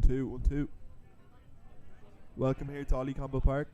two, 1-2. Welcome here to Ollie Campbell Park.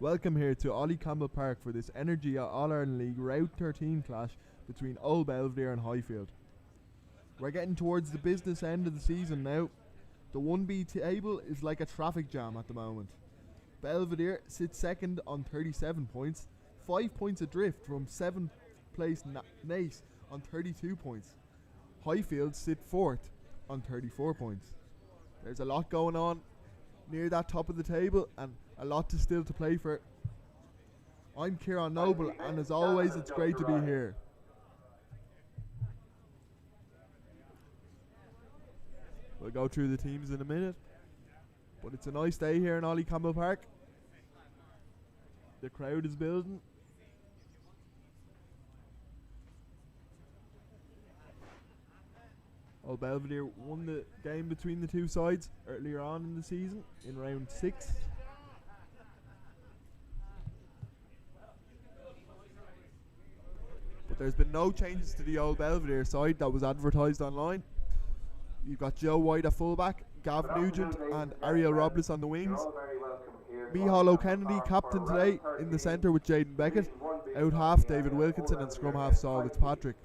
Welcome here to Ollie Campbell Park for this Energy All-Ireland League Route 13 clash between Old Belvedere and Highfield. We're getting towards the business end of the season now. The 1B table is like a traffic jam at the moment. Belvedere sits second on 37 points, 5 points adrift from 7th place Nace on 32 points. Highfield sit 4th on 34 points. There's a lot going on near that top of the table and a lot still to play for. I'm Kieran Noble, and as always it's great to be here. We'll go through the teams in a minute, but it's a nice day here in Ollie Campbell Park. The crowd is building. Old Belvedere won the game between the two sides earlier on in the season in round 6. But there's been no changes to the Old Belvedere side that was advertised online. You've got Joe White at fullback, Gav Nugent and Ariel Robles on the wings. Mihal O'Kennedy captain today in the centre with Jaden Beckett. Out half David Wilkinson and scrum half Saul Fitzpatrick.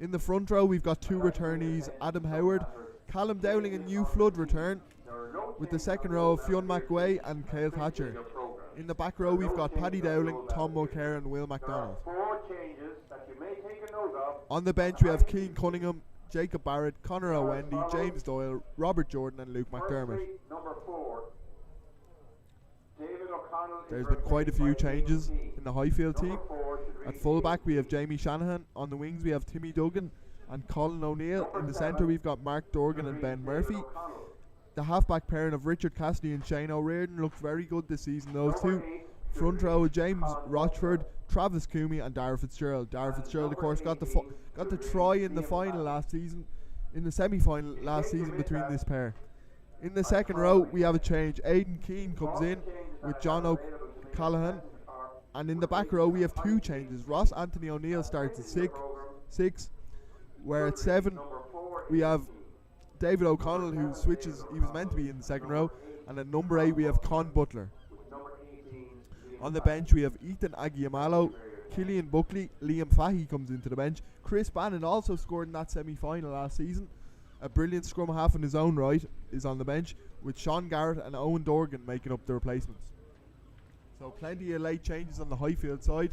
In the front row we've got two returnees, Adam Howard, Callum Dowling and Hugh Flood return, with the second row of Fionn McWay and Cale Thatcher. In the back row we've got Paddy Dowling, Tom Mulcair and Will MacDonald. On the bench we have Keane Cunningham, Jacob Barrett, Conor Owendy, James Doyle, Robert Jordan and Luke McDermott. There's been quite a few changes in the Highfield team. At fullback we have Jamie Shanahan, on the wings we have Timmy Duggan and Colin O'Neill. In the centre we've got Mark Dorgan and Ben Murphy. The halfback pairing of Richard Cassidy and Shane O'Riordan looked very good this season, those two. Front row James Rochford, Travis Coomey and Dara Fitzgerald. Dara Fitzgerald of course got the try in the final last season, in the semi-final last season between this pair. In the second row we have a change. Aidan Keane comes in with John O'Callaghan, and in the back row we have two changes. Ross Anthony O'Neill starts at 6, where at 7 we have David O'Connell who switches, he was meant to be in the second row, and at number 8 we have Con Butler. On the bench we have Ethan Aguiamalo, Killian Buckley, Liam Fahey comes into the bench. Chris Bannon also scored in that semi-final last season. A brilliant scrum half in his own right is on the bench, with Sean Garrett and Owen Dorgan making up the replacements. So plenty of late changes on the Highfield side,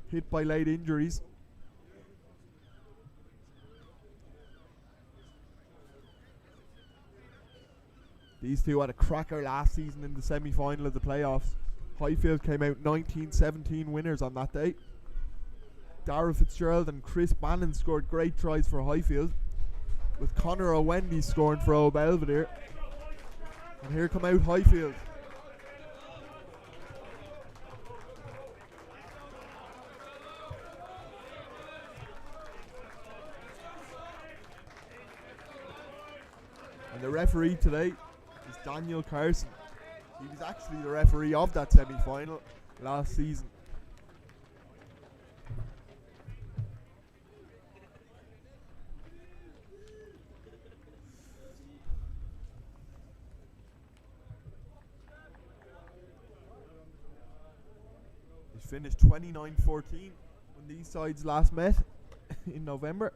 hit by late injuries. These two had a cracker last season in the semi-final of the playoffs. Highfield came out 19-17 winners on that day. Dara Fitzgerald and Chris Bannon scored great tries for Highfield, with Conor Owendy scoring for Old Belvedere. And here come out Highfield. And the referee today is Daniel Carson. He was actually the referee of that semi-final last season. It finished 29-14 when these sides last met in November.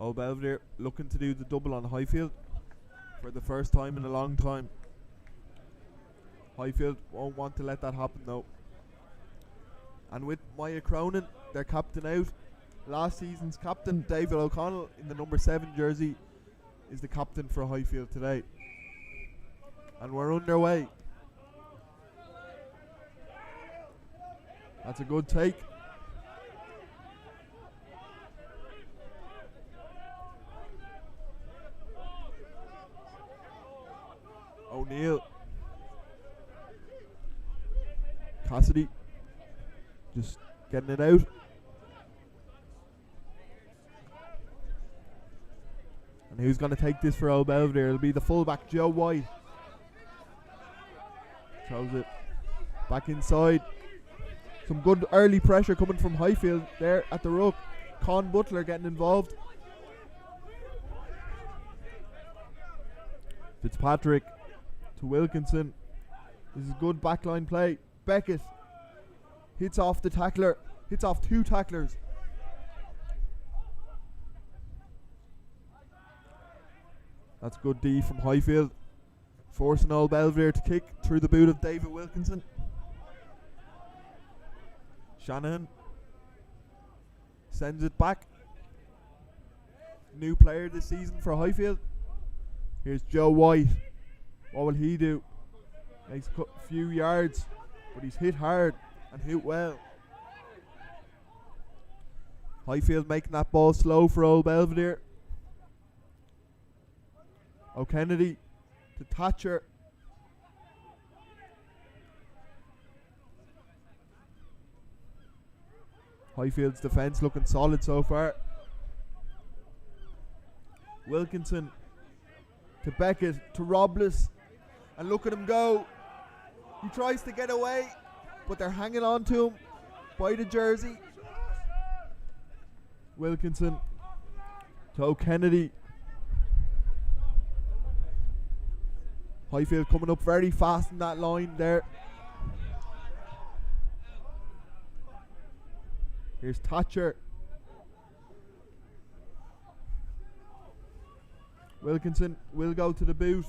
Old Belvedere looking to do the double on Highfield for the first time in a long time. Highfield won't want to let that happen though. And with Maya Cronin, their captain, out, last season's captain David O'Connell in the number 7 jersey is the captain for Highfield today. And we're underway. That's a good take. O'Neill, Cassidy, just getting it out. And who's going to take this for Old Belvedere? It'll be the fullback Joe White. Throws it back inside. Some good early pressure coming from Highfield there at the ruck. Con Butler getting involved. Fitzpatrick to Wilkinson. This is good backline play. Beckett hits off the tackler. Hits off two tacklers. That's good D from Highfield. Forcing old Belvedere to kick through the boot of David Wilkinson. Shanahan sends it back. New player this season for Highfield. Here's Joe White. What will he do? Makes a few yards, but he's hit hard and hit well. Highfield making that ball slow for old Belvedere. O'Kennedy to Thatcher. Highfield's defence looking solid so far. Wilkinson to Beckett to Robles. And look at him go. He tries to get away, but they're hanging on to him by the jersey. Wilkinson to O'Kennedy. Highfield coming up very fast in that line there. Here's Thatcher. Wilkinson will go to the boot.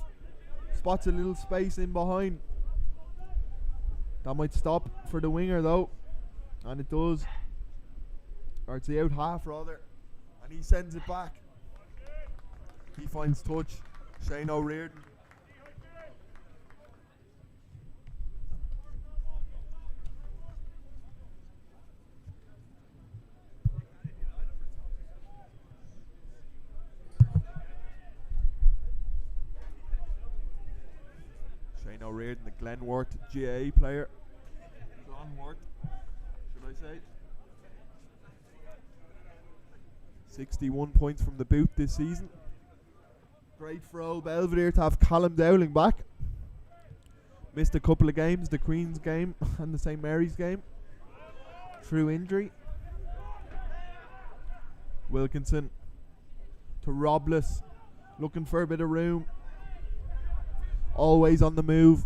Spots a little space in behind. That might stop for the winger though. And it does. Or it's the out half rather. And he sends it back. He finds touch. Shane O'Riordan. Shane O'Riordan, the Glenworth GA player. Glenworth, should I say? 61 points from the boot this season. Great for old Belvedere to have Callum Dowling back. Missed a couple of games, the Queen's game and the St. Mary's game, through injury. Wilkinson to Robles, looking for a bit of room. Always on the move.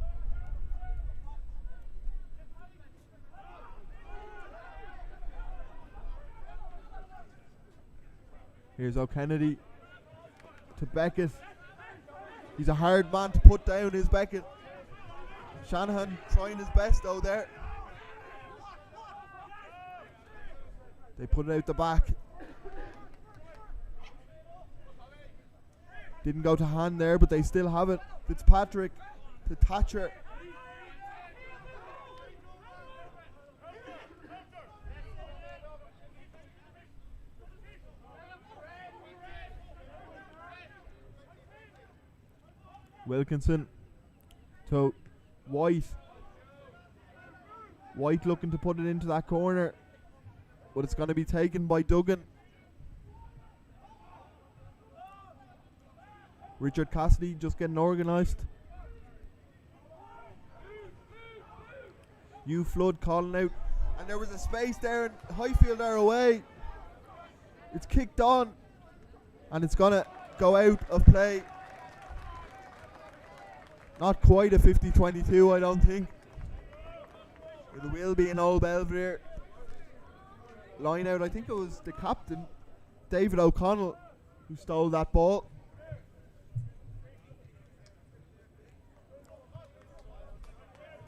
Here's O'Kennedy to Beckett. He's a hard man to put down, is Beckett. Shanahan trying his best though there. They put it out the back. Didn't go to hand there, but they still have it. Fitzpatrick to Thatcher. Wilkinson to White. White looking to put it into that corner, but it's going to be taken by Duggan. Richard Cassidy just getting organised. Hugh Flood calling out, and there was a space there and Highfield are away. It's kicked on and it's gonna go out of play. Not quite a 50-22, I don't think. It will be an old Belvedere line out. I think it was the captain, David O'Connell, who stole that ball.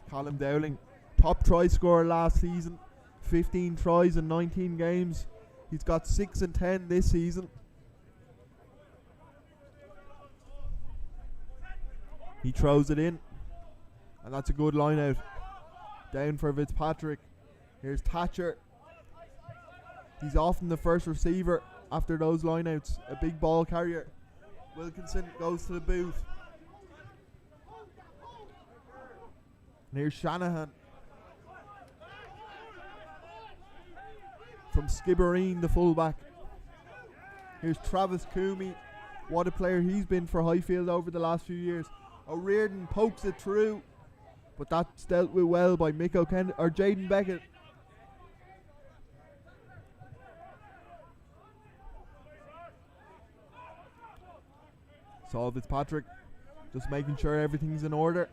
Callum Dowling, top try scorer last season, 15 tries in 19 games. He's got 6 and 10 this season. He throws it in, and that's a good line out. Down for Fitzpatrick. Here's Thatcher. He's often the first receiver after those lineouts. A big ball carrier. Wilkinson goes to the boot. And here's Shanahan. From Skibbereen, the fullback. Here's Travis Coomey. What a player he's been for Highfield over the last few years. O'Riordan pokes it through, but that's dealt with well by Mick O'Kennedy or Jaden Beckett. Saul Fitzpatrick Just making sure everything's in order.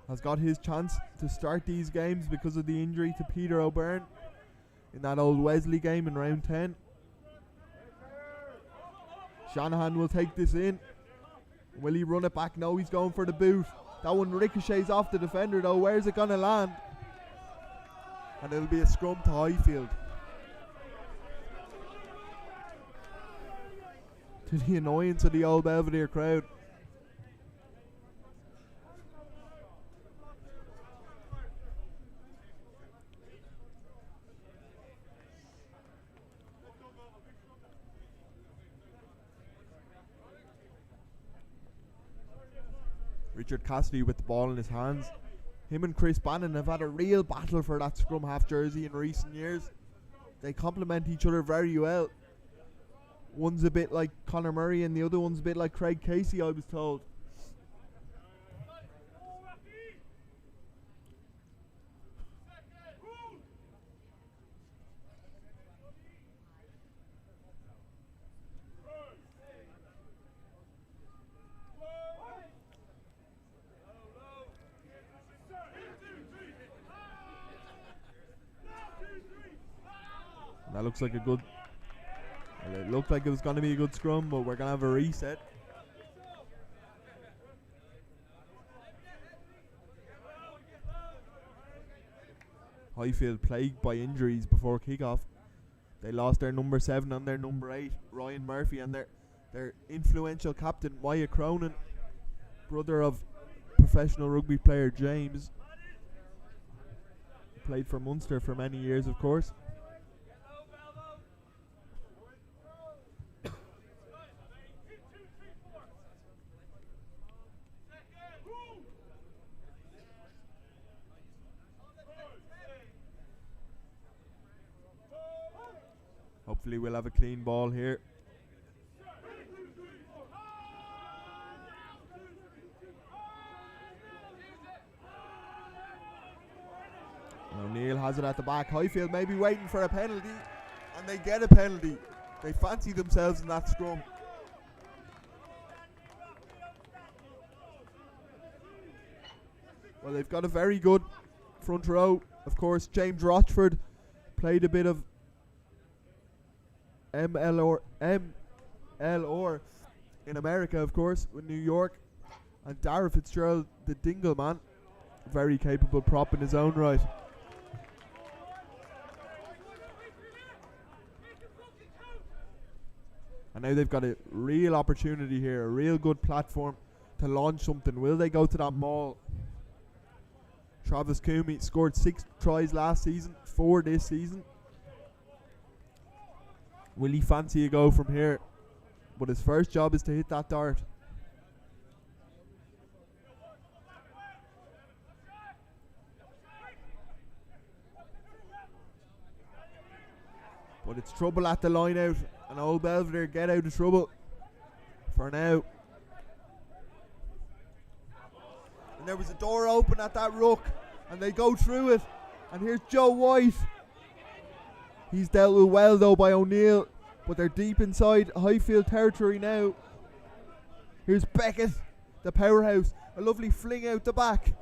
Has got his chance to start these games because of the injury to Peter O'Byrne in that old Wesley game in round 10. Shanahan will take this in. Will he run it back? No, he's going for the boot. That one ricochets off the defender though. Where's it going to land? And it'll be a scrum to Highfield. To the annoyance of the old Belvedere crowd. Richard Cassidy with the ball in his hands. Him and Chris Bannon have had a real battle for that scrum half jersey in recent years. They complement each other very well. One's a bit like Conor Murray and the other one's a bit like Craig Casey, I was told. That looks like a good... Well, it looked like it was going to be a good scrum, but we're going to have a reset. Highfield plagued by injuries before kickoff. They lost their number 7 and their number 8, Ryan Murphy, and their influential captain, Wyatt Cronin, brother of professional rugby player James. Played for Munster for many years, of course. Hopefully we'll have a clean ball here. O'Neill has it at the back. Highfield may be waiting for a penalty, and they get a penalty. They fancy themselves in that scrum. Well, they've got a very good front row. Of course, James Rochford played a bit of MLR in America, of course, with New York. And Dara Fitzgerald, the Dingle man, very capable prop in his own right. And now they've got a real opportunity here, a real good platform to launch something. Will they go to that maul? Travis Coomey scored 6 tries last season, 4 this season. Will he fancy a go from here? But his first job is to hit that dart. But it's trouble at the line out, and old Belvedere get out of trouble for now. And there was a door open at that ruck, and they go through it. And here's Joe White. He's dealt with well though by O'Neill, but they're deep inside Highfield territory now. Here's Beckett, the powerhouse, a lovely fling out the back.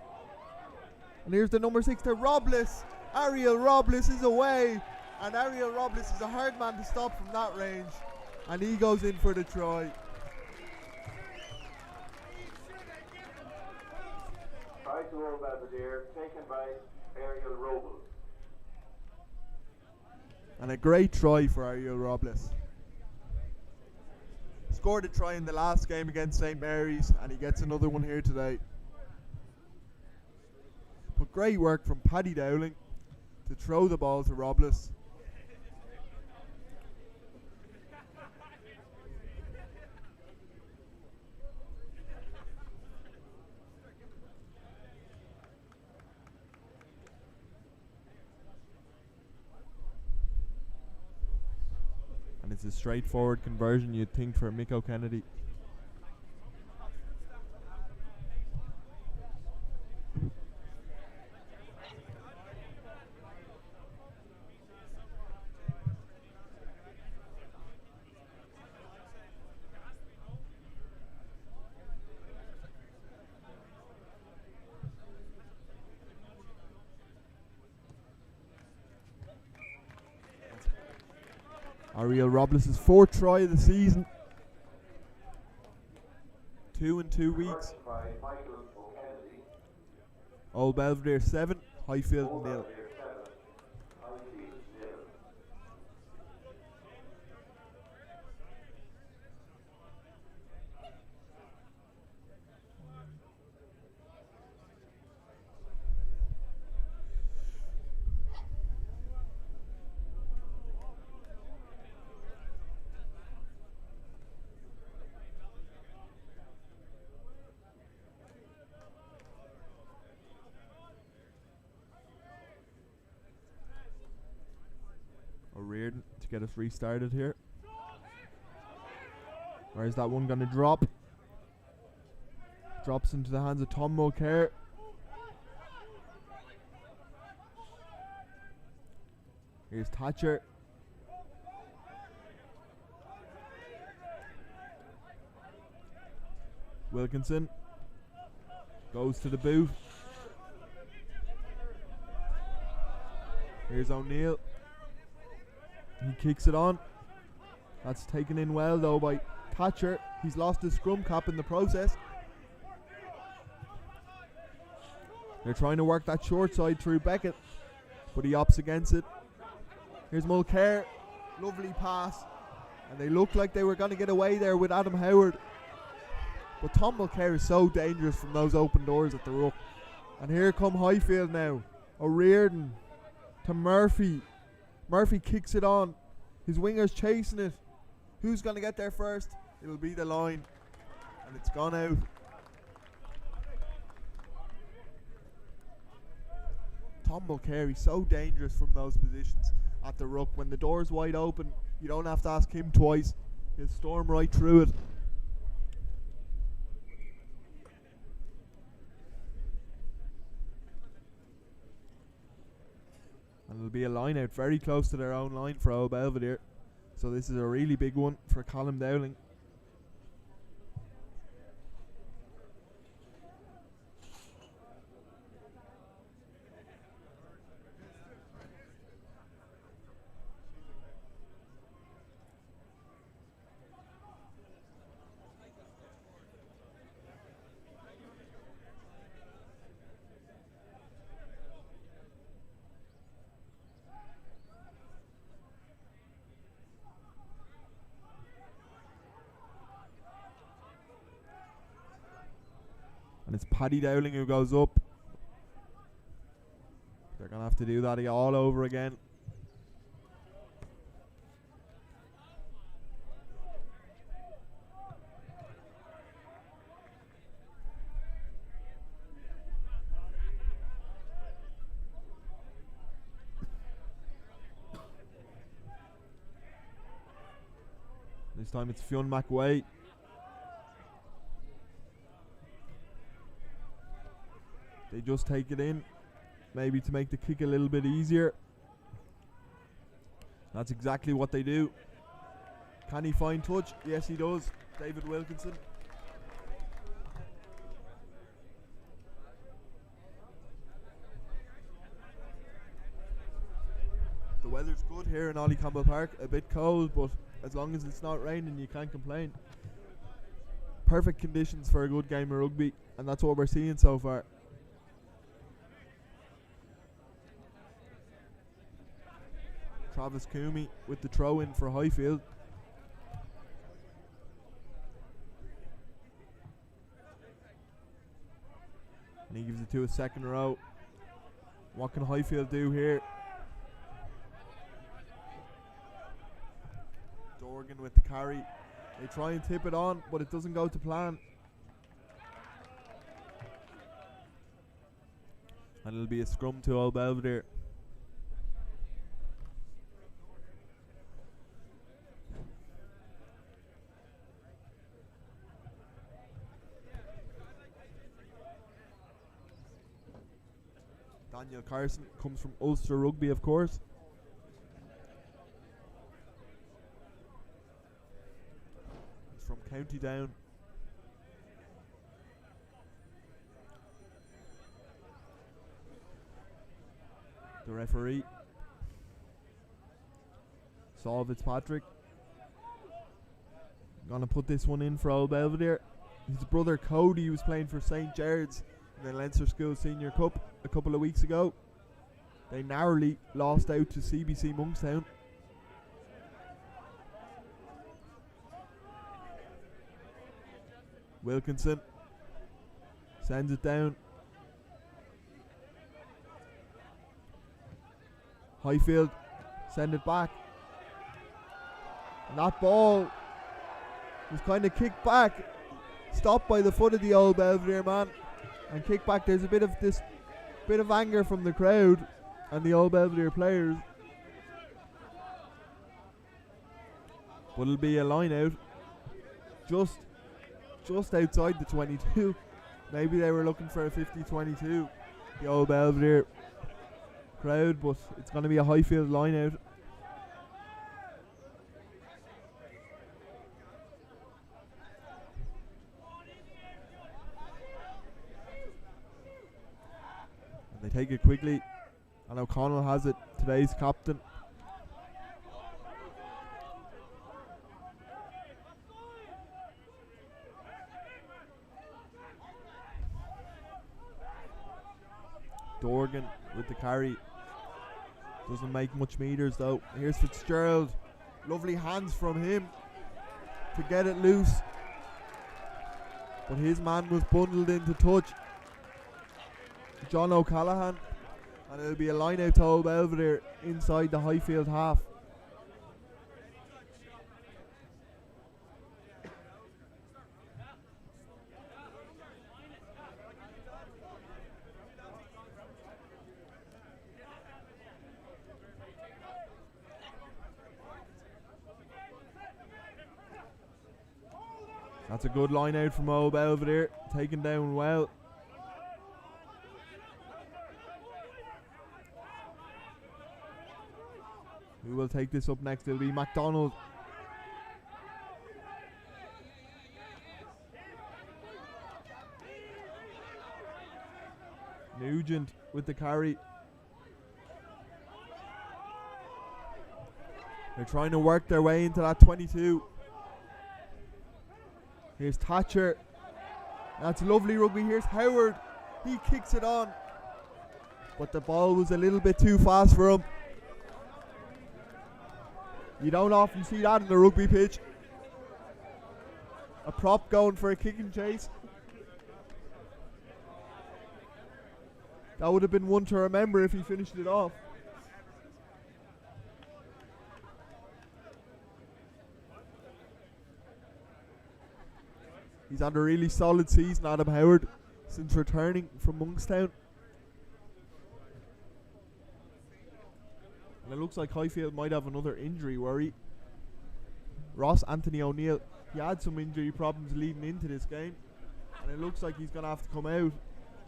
And here's the number 6 to Robles. Ariel Robles is away, and Ariel Robles is a hard man to stop from that range, and he goes in for the try. Try to hold Belvedere, taken by Ariel Robles. And a great try for Ariel Robles. Scored a try in the last game against St. Mary's, and he gets another one here today. But great work from Paddy Dowling to throw the ball to Robles. And it's a straightforward conversion, you'd think, for Mick O'Kennedy. Ariel Robles' 4th try of the season. 2 in 2 weeks. Old Belvedere 7, Highfield 0. O'Riordan to get us restarted here. Where's that one going to drop? Drops into the hands of Tom Mulcair. Here's Thatcher. Wilkinson goes to the boot. Here's O'Neill. He kicks it on. That's taken in well though by Thatcher. He's lost his scrum cap in the process. They're trying to work that short side through Beckett, but he opts against it. Here's Mulcair. Lovely pass. And they looked like they were going to get away there with Adam Howard. But Tom Mulcair is so dangerous from those open doors at the ruck. And here come Highfield now. O'Riordan to Murphy. Murphy kicks it on. His winger's chasing it. Who's going to get there first? It'll be the line. And it's gone out. Tom Mulcair is so dangerous from those positions at the ruck. When the door's wide open, you don't have to ask him twice. He'll storm right through it. And it'll be a line out very close to their own line for Old Belvedere. So this is a really big one for Colin Dowling. And it's Paddy Dowling who goes up. They're going to have to do that all over again. This time it's Fionn McWay. They just take it in, maybe to make the kick a little bit easier. That's exactly what they do. Can he find touch? Yes, he does. David Wilkinson. The weather's good here in Ollie Campbell Park. A bit cold, but as long as it's not raining, you can't complain. Perfect conditions for a good game of rugby, and that's what we're seeing so far. Travis Coomey with the throw in for Highfield. And he gives it to a second row. What can Highfield do here? Dorgan with the carry. They try and tip it on, but it doesn't go to plan. And it'll be a scrum to Old Belvedere. Daniel Carson comes from Ulster Rugby, of course. He's from County Down. The referee Saul Fitzpatrick. Gonna put this one in for old Belvedere. His brother Cody was playing for St. Gerard's in the Leinster School Senior Cup a couple of weeks ago. They narrowly lost out to CBC Monkstown. Wilkinson sends it down. Highfield send it back. And that ball was kind of kicked back, stopped by the foot of the old Belvedere man, and kicked back. There's a bit of anger from the crowd and the old Belvedere players, but it'll be a line out just outside the 22. Maybe they were looking for a 50-22, the old Belvedere crowd, but it's going to be a Highfield line out. They take it quickly, and O'Connell has it, today's captain. Dorgan with the carry. Doesn't make much meters though. Here's Fitzgerald. Lovely hands from him to get it loose, but his man was bundled into touch. John O'Callaghan, and it'll be a line out to old Belvedere inside the Highfield half. That's a good line out from old Belvedere, taken down well. Who will take this up next? It'll be MacDonald. Nugent with the carry. They're trying to work their way into that 22. Here's Thatcher. That's lovely rugby. Here's Howard. He kicks it on, but the ball was a little bit too fast for him. You don't often see that in the rugby pitch. A prop going for a kick and chase. That would have been one to remember if he finished it off. He's had a really solid season, Adam Howard, since returning from Monkstown. And it looks like Highfield might have another injury worry. Ross Anthony O'Neill, he had some injury problems leading into this game, and it looks like he's going to have to come out.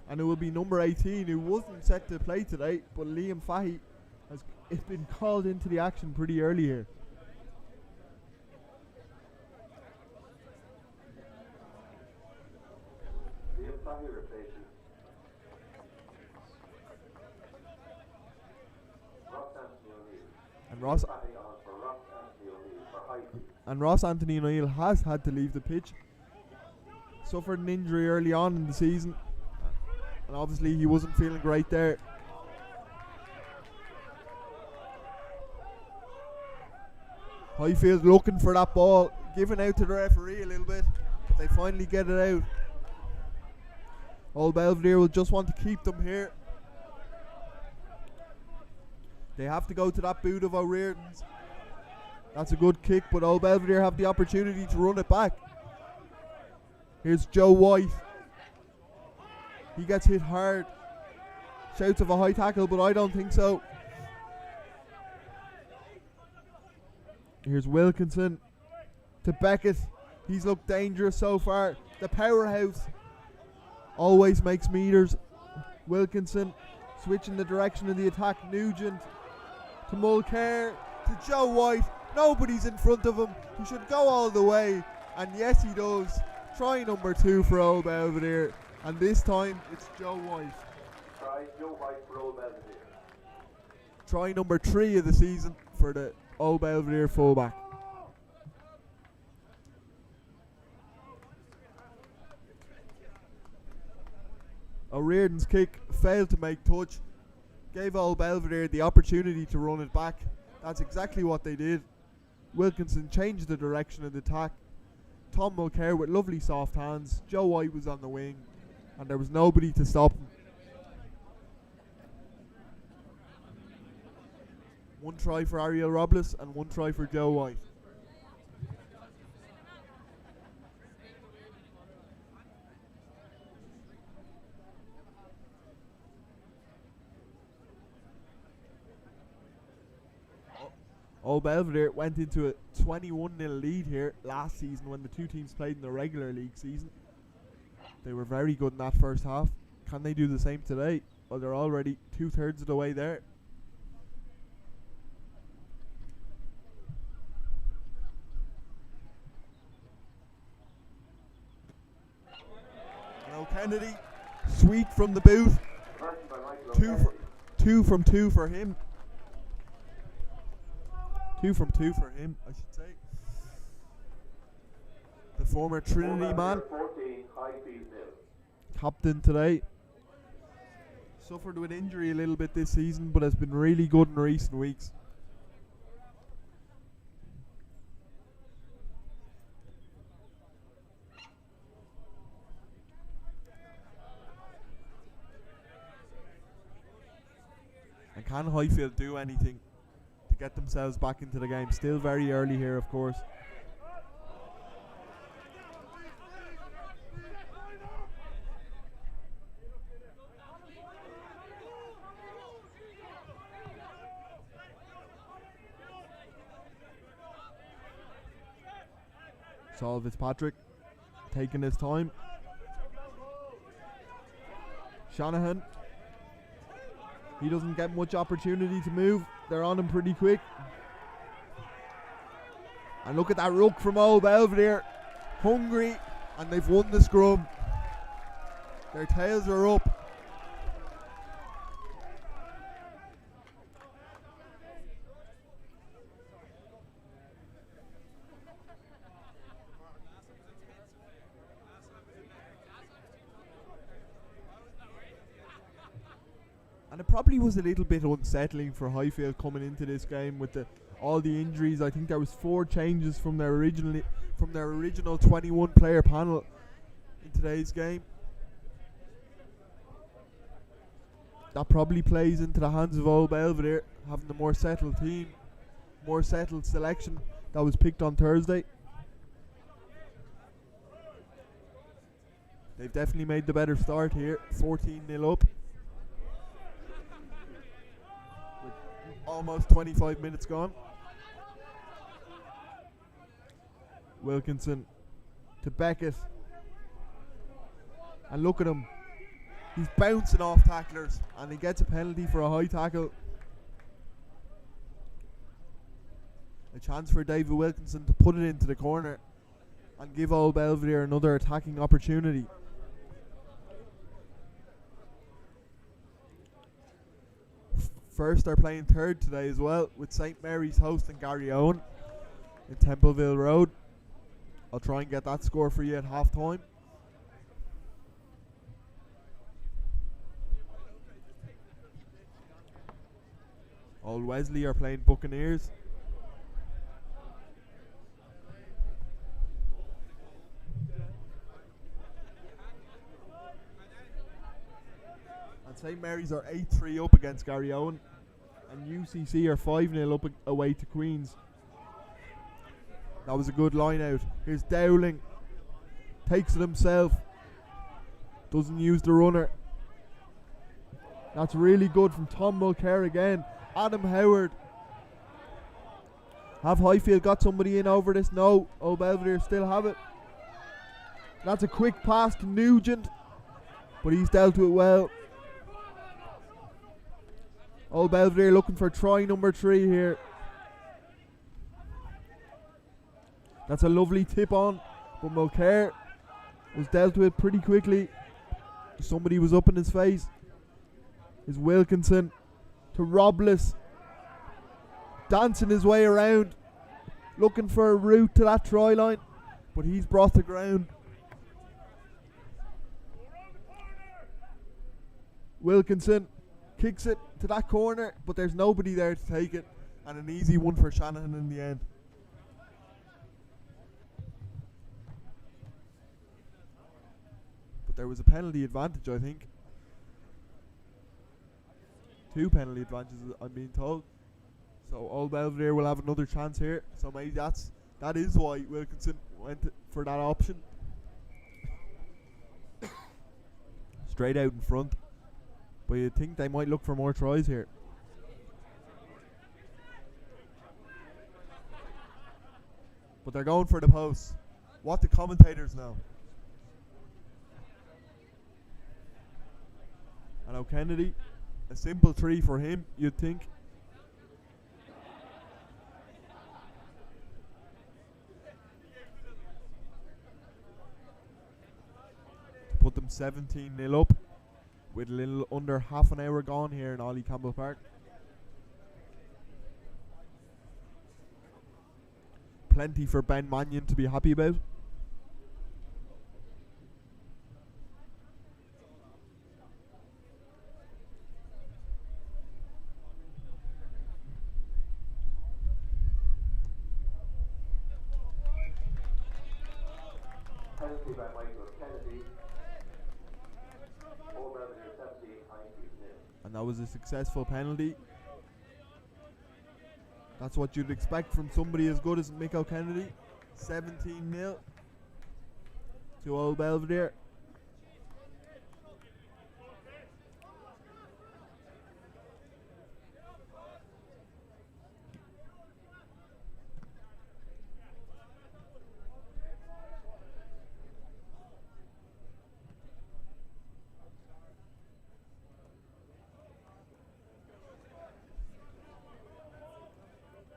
And it will be number 18, who wasn't set to play today, but Liam Fahey has been called into the action pretty early here. Liam Fahey replaces And Ross Anthony O'Neill has had to leave the pitch. Suffered an injury early on in the season, and obviously he wasn't feeling great there. Highfield looking for that ball, giving out to the referee a little bit, but they finally get it out. Old Belvedere will just want to keep them here. They have to go to that boot of O'Riordan's. That's a good kick, but Old Belvedere have the opportunity to run it back. Here's Joe White. He gets hit hard. Shouts of a high tackle, but I don't think so. Here's Wilkinson to Beckett. He's looked dangerous so far. The powerhouse always makes meters. Wilkinson switching the direction of the attack. Nugent to Mulcair to Joe White. Nobody's in front of him. He should go all the way, and yes he does. Try number 2 for Old Belvedere, and this time it's Joe White. Try Joe White for Old Belvedere. Try number 3 of the season for the Old Belvedere fullback. O'Riordan's kick failed to make touch. Gave Old Belvedere the opportunity to run it back. That's exactly what they did. Wilkinson changed the direction of the attack. Tom Mulcair with lovely soft hands. Joe White was on the wing, and there was nobody to stop him. One try for Ariel Robles and one try for Joe White. Old Belvedere went into a 21-0 lead here last season when the two teams played in the regular league season. They were very good in that first half. Can they do the same today? Well, they're already 2/3 of the way there. And O'Kennedy, sweet from the boot. Two from two for him. 2 from 2 for him, I should say. The former Trinity man. 14, Highfield 0. Captain today. Suffered with injury a little bit this season, but has been really good in recent weeks. And can Highfield do anything to get themselves back into the game? Still very early here, of course. Saul Fitzpatrick taking his time. Shanahan, he doesn't get much opportunity to move. They're on him pretty quick. And look at that ruck from Old Belvedere. Hungry, and they've won the scrum. Their tails are up. And it probably was a little bit unsettling for Highfield coming into this game with all the injuries. I think there was 4 changes from their original 21 player panel in today's game. That probably plays into the hands of Old Belvedere, having the more settled team, more settled selection that was picked on Thursday. They've definitely made the better start here, 14-0 up. Almost 25 minutes gone. Wilkinson to Beckett. And look at him. He's bouncing off tacklers and he gets a penalty for a high tackle. A chance for David Wilkinson to put it into the corner and give Old Belvedere another attacking opportunity. First, they're playing third today as well, with St. Mary's hosting Gary Owen in Templeville Road. I'll try and get that score for you at half time. Old Wesley are playing Buccaneers. And St. Mary's are 8-3 up against Gary Owen. And UCC are 5-0 up away to Queens. That was a good line out. Here's Dowling. Takes it himself. Doesn't use the runner. That's really good from Tom Mulcair again. Adam Howard. Have Highfield got somebody in over this? No. Old Belvedere still have it. That's a quick pass to Nugent, but he's dealt with it well. Old Belvedere looking for try number 3 here. That's a lovely tip on, but Mulcair was dealt with pretty quickly. Somebody was up in his face. Is Wilkinson to Robles. dancing his way around, looking for a route to that try line, but he's brought the ground. Wilkinson kicks it to that corner, but there's nobody there to take it, and an easy one for Shanahan in the end. But there was a penalty advantage, I think. 2 penalty advantages, I'm being told. So Old Belvedere will have another chance here. So maybe that is why Wilkinson went for that option. Straight out in front. But you'd think they might look for more tries here. But they're going for the post. What the commentators know. And O'Kennedy, a simple 3 for him, you'd think. To put them 17-0 up with a little under half an hour gone here in Ollie Campbell Park. Plenty for Ben Mannion to be happy about. Penalty by Michael Kennedy. Old Belvedere 17, Highfield 0. And that was a successful penalty. That's what you'd expect from somebody as good as Mick O'Kennedy. 17-0 to Old Belvedere.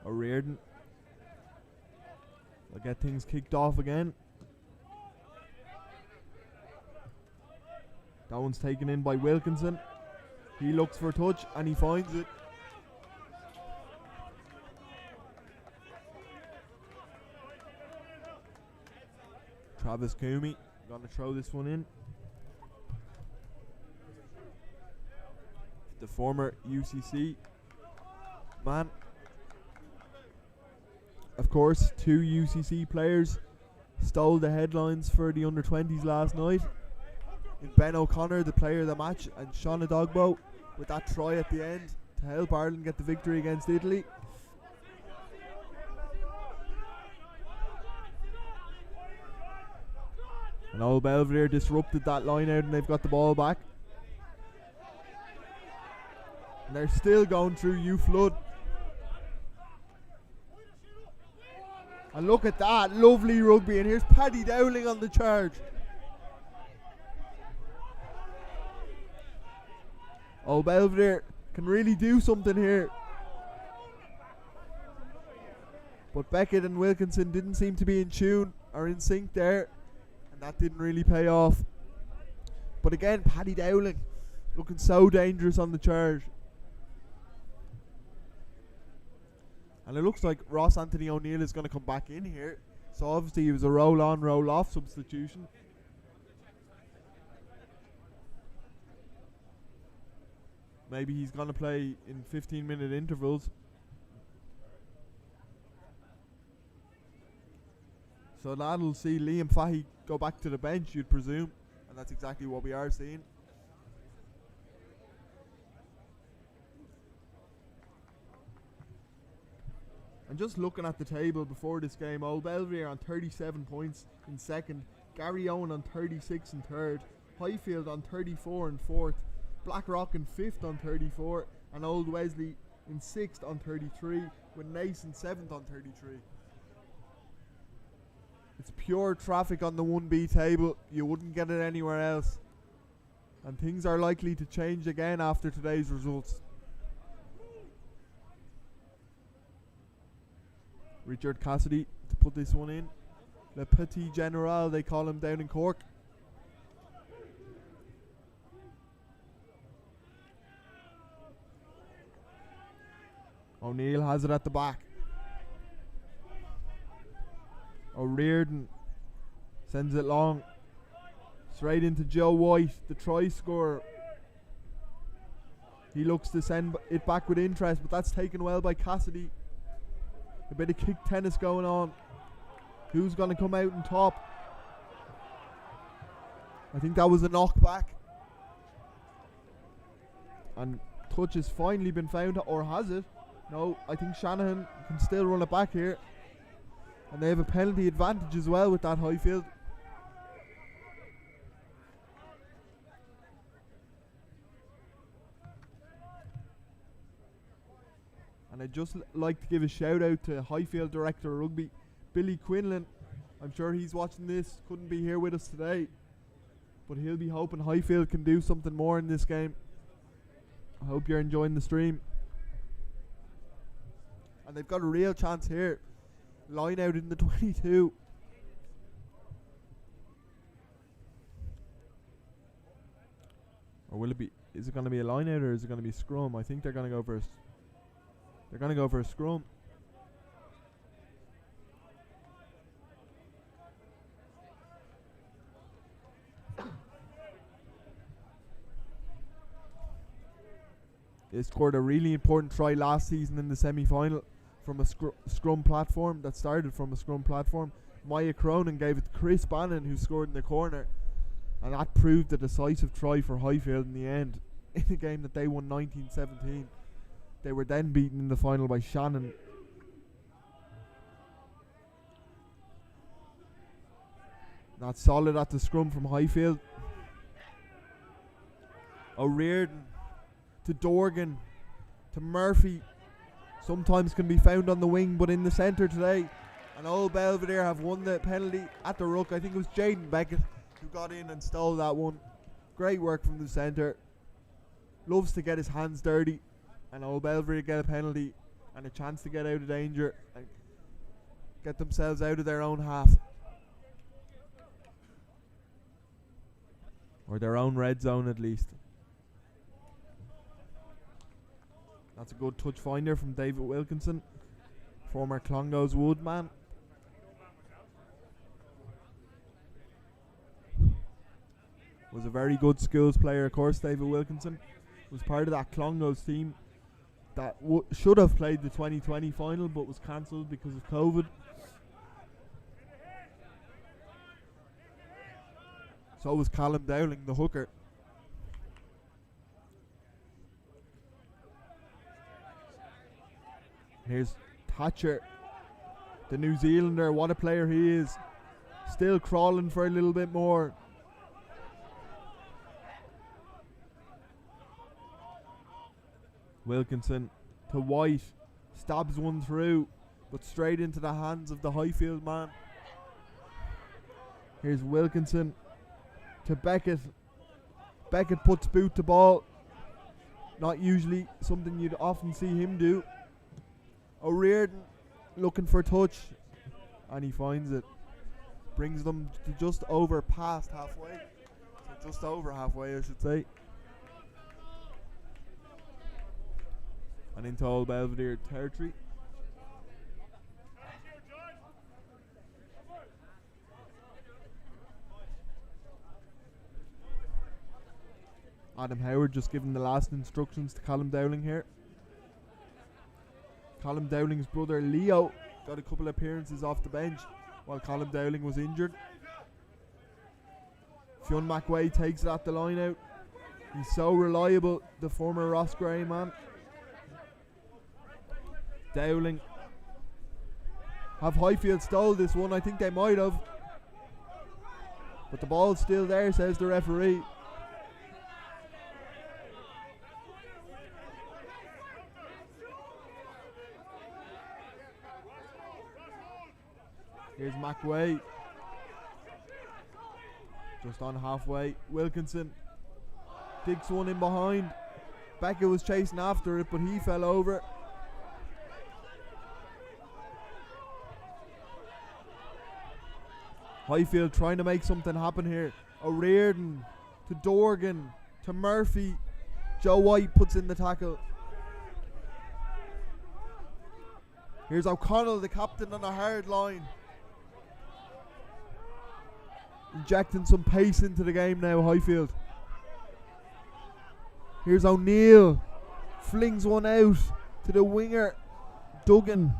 O'Riordan will get things kicked off again. That one's taken in by Wilkinson. He looks for a touch and he finds it. Travis Coomey gonna throw this one in. The former UCC man. Of course, 2 UCC players stole the headlines for the under-20s last night. In Ben O'Connor, the player of the match, and Sean Adogbo with that try at the end to help Ireland get the victory against Italy. And Old Belvedere disrupted that line out and they've got the ball back. And they're still going through U-Flood. And look at that, lovely rugby. And here's Paddy Dowling on the charge. Oh, Belvedere can really do something here. But Beckett and Wilkinson didn't seem to be in tune or in sync there. And that didn't really pay off. But again, Paddy Dowling looking so dangerous on the charge. And it looks like Ross Anthony O'Neill is going to come back in here. So obviously he was a roll-on, roll-off substitution. Maybe he's going to play in 15-minute intervals. So that'll see Liam Fahy go back to the bench, you'd presume. And that's exactly what we are seeing. And just looking at the table before this game, Old Belvedere on 37 points in second, Gary Owen on 36 in third, Highfield on 34 in fourth, Blackrock in fifth on 34, and Old Wesley in sixth on 33, with Nace in seventh on 33. It's pure traffic on the 1B table. You wouldn't get it anywhere else. And things are likely to change again after today's results. Richard Cassidy to put this one in. Le Petit General, they call him down in Cork. O'Neill has it at the back. O'Riordan sends it long. Straight into Joe White, the try scorer. He looks to send it back with interest, but that's taken well by Cassidy. A bit of kick tennis going on. Who's going to come out on top? I think that was a knockback. And touch has finally been found, or has it? No, I think Shanahan can still run it back here. And they have a penalty advantage as well with that Highfield. And I'd just like to give a shout out to Highfield Director of Rugby, Billy Quinlan. I'm sure he's watching this, couldn't be here with us today, but he'll be hoping Highfield can do something more in this game. I hope you're enjoying the stream. And they've got a real chance here. Line out in the 22. Or will it be, is it going to be a line out or is it going to be a scrum? I think they're going to go for they're going to go for a scrum. They scored a really important try last season in the semi-final from a scrum platform. That started from a scrum platform. Maya Cronin gave it to Chris Bannon, who scored in the corner, and that proved a decisive try for Highfield in the end, in a game that they won 19-17. They were then beaten in the final by Shannon. That's solid at the scrum from Highfield. O'Riordan to Dorgan to Murphy. Sometimes can be found on the wing, but in the centre today. And Old Belvedere have won the penalty at the ruck. I think it was Jaden Beckett who got in and stole that one. Great work from the centre. Loves to get his hands dirty. And Old Belvedere get a penalty and a chance to get out of danger and get themselves out of their own half. Or their own red zone at least. That's a good touch finder from David Wilkinson, former Clongowes Wood man. Was a very good schools player, of course. David Wilkinson was part of that Clongowes team that should have played the 2020 final but was cancelled because of COVID. So was Callum Dowling, the hooker. Here's Thatcher, the New Zealander. What a player he is. Still crawling for a little bit more. Wilkinson to White. Stabs one through, but straight into the hands of the Highfield man. Here's Wilkinson to Beckett. Beckett puts boot to ball. Not usually something you'd often see him do. O'Riordan looking for touch, and he finds it. Brings them to just over past halfway. So just over halfway, I should say. And into Old Belvedere territory. Adam Howard just giving the last instructions to Callum Dowling here. Callum Dowling's brother Leo got a couple of appearances off the bench while Callum Dowling was injured. Fionn McWay takes it at the line out. He's so reliable, the former Ross Gray man. Dowling. Have Highfield stole this one? I think they might have. But the ball's still there, says the referee. Here's McWay. Just on halfway. Wilkinson digs one in behind. Beckett was chasing after it, but he fell over. Highfield trying to make something happen here. O'Riordan to Dorgan to Murphy. Joe White puts in the tackle. Here's O'Connell, the captain, on a hard line. Injecting some pace into the game now, Highfield. Here's O'Neill. Flings one out to the winger, Duggan.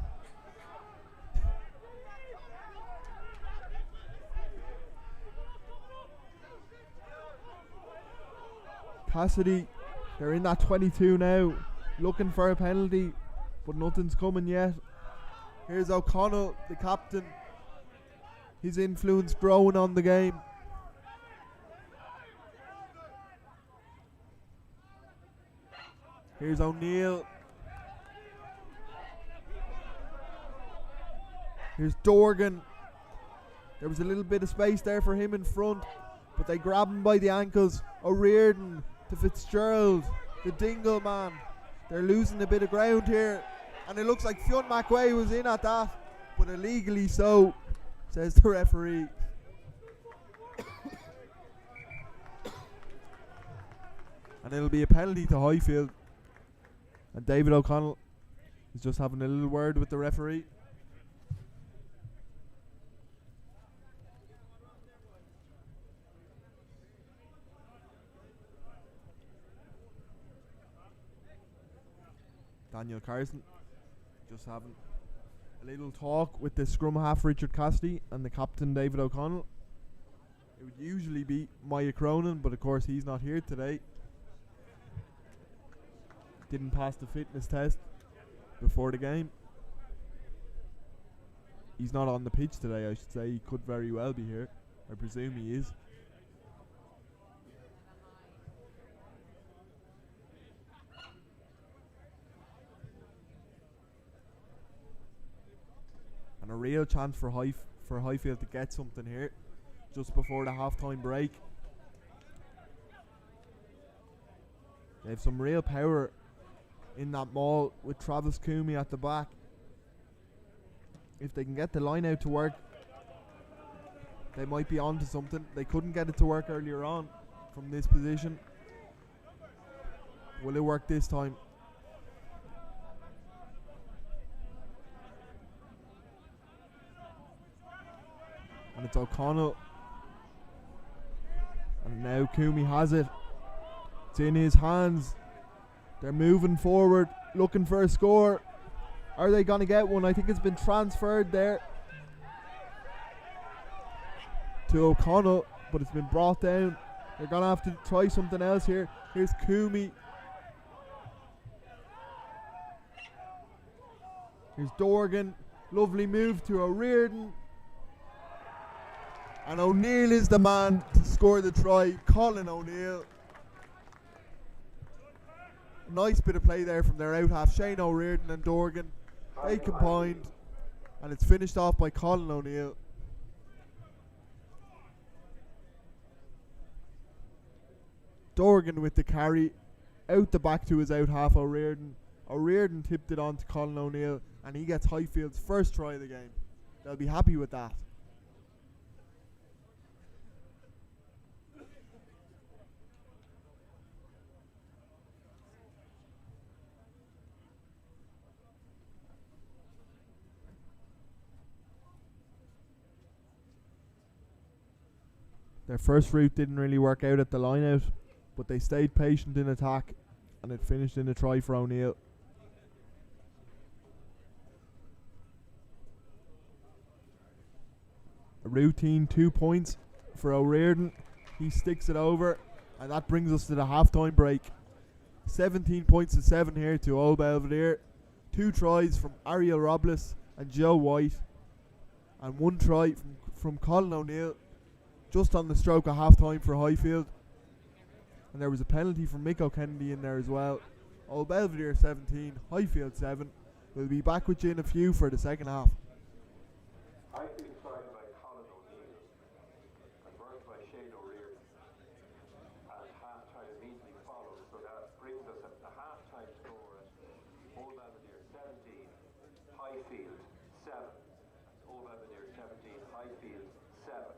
Cassidy, they're in that 22 now, looking for a penalty, but nothing's coming yet. Here's O'Connell, the captain. His influence growing on the game. Here's O'Neill. Here's Dorgan. There was a little bit of space there for him in front, but they grab him by the ankles. O'Riordan to Fitzgerald, the Dingle man. They're losing a bit of ground here, and it looks like Fionn McWay was in at that, but illegally so, says the referee. And it'll be a penalty to Highfield. And David O'Connell is just having a little word with the referee. Daniel Carson just having a little talk with the scrum half Richard Cassidy and the captain David O'Connell. It would usually be Maya Cronin, but of course he's not here today. Didn't pass the fitness test before the game. He's not on the pitch today, I should say. He could very well be here. I presume he is. And a real chance for Highfield to get something here just before the half-time break. They have some real power in that maul with Travis Coomey at the back. If they can get the line out to work, they might be on to something. They couldn't get it to work earlier on from this position. Will it work this time? And it's O'Connell. And now Coomey has it. It's in his hands. They're moving forward, looking for a score. Are they going to get one? I think it's been transferred there to O'Connell, but it's been brought down. They're going to have to try something else here. Here's Coomey. Here's Dorgan. Lovely move to O'Riordan. And O'Neill is the man to score the try. Colin O'Neill. Nice bit of play there from their out half. Shane O'Riordan and Dorgan, they combined, and it's finished off by Colin O'Neill. Dorgan with the carry, out the back to his out half O'Riordan. O'Riordan tipped it on to Colin O'Neill, and he gets Highfield's first try of the game. They'll be happy with that. Their first route didn't really work out at the line out, but they stayed patient in attack, and it finished in a try for O'Neill. A routine 2 points for O'Riordan. He sticks it over, and that brings us to the half-time break. 17 points to 7 here to Old Belvedere. 2 tries from Ariel Robles and Joe White, and 1 try from Colin O'Neill, just on the stroke of half-time for Highfield. And there was a penalty from Mick O'Kennedy in there as well. Old Belvedere 17, Highfield 7. We'll be back with you in a few for the second half. Highfield signed by Colin O'Neill and worked by Shane O'Riordan. And half-time immediately followed, so that brings us at the half-time score at Old Belvedere 17, Highfield 7. Old Belvedere 17, Highfield 7.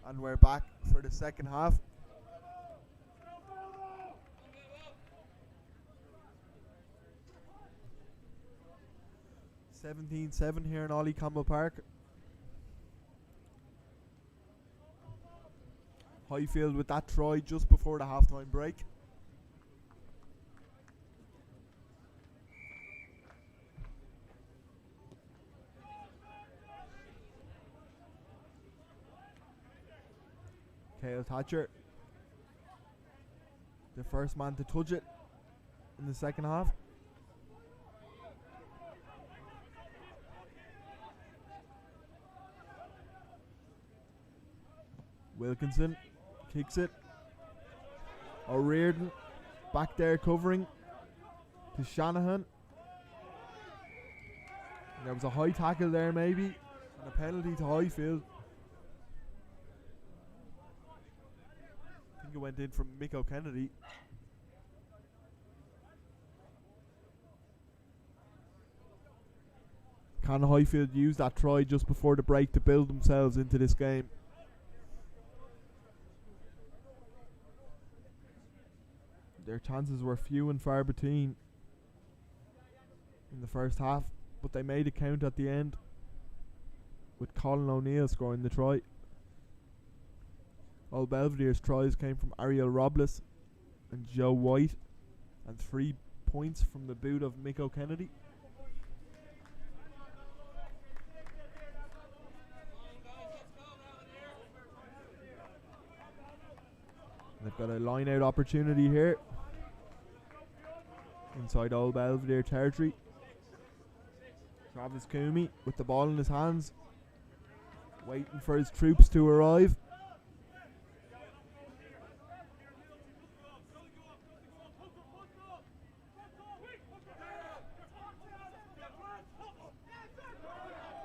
And we're back for the second half. (17-7) here in Ollie Campbell Park. Highfield with that try just before the halftime break. Cale Thatcher, the first man to touch it in the second half. Wilkinson kicks it. O'Riordan back there covering to Shanahan. And there was a high tackle there maybe, and a penalty to Highfield. I think it went in from Mick O'Kennedy. Can Highfield use that try just before the break to build themselves into this game? Their chances were few and far between in the first half, but they made it count at the end with Colin O'Neill scoring the try. All Belvedere's tries came from Ariel Robles and Joe White, and 3 points from the boot of Mick O'Kennedy. And they've got a line out opportunity here inside Old Belvedere territory. Travis Coomey with the ball in his hands, waiting for his troops to arrive.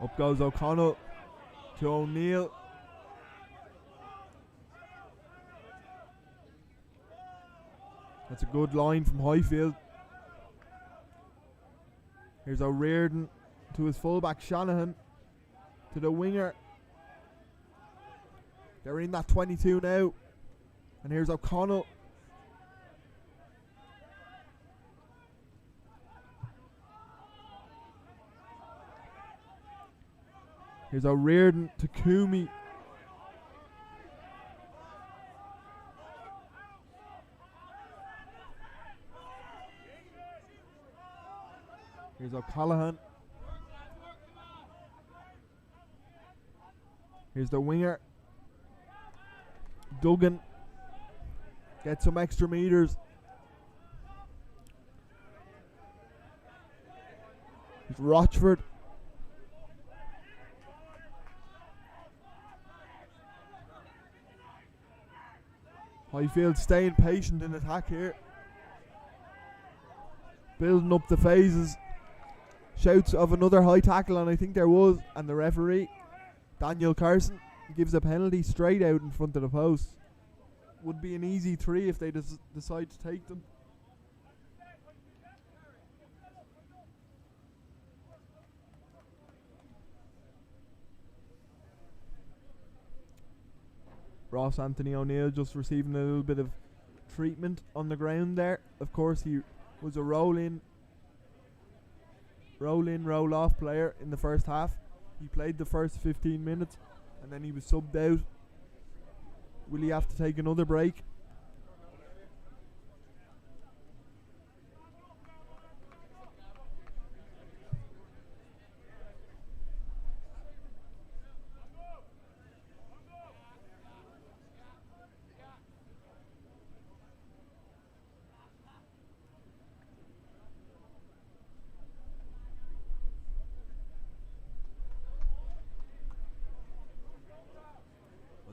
Up goes O'Connell to O'Neill. That's a good line from Highfield. Here's O'Riordan to his fullback Shanahan, to the winger. They're in that 22 now. And here's O'Connell. Here's O'Riordan to Coomey. Here's O'Callaghan. Here's the winger. Duggan. Get some extra meters. Here's Rochford. Highfield staying patient in attack here. Building up the phases. Shouts of another high tackle, and I think there was, and the referee, Daniel Carson, gives a penalty straight out in front of the post. Would be an easy 3 if they decide to take them. Ross Anthony O'Neill just receiving a little bit of treatment on the ground there. Of course, he was a roll-in, roll-off player in the first half. He played the first 15 minutes and then he was subbed out. Will he have to take another break?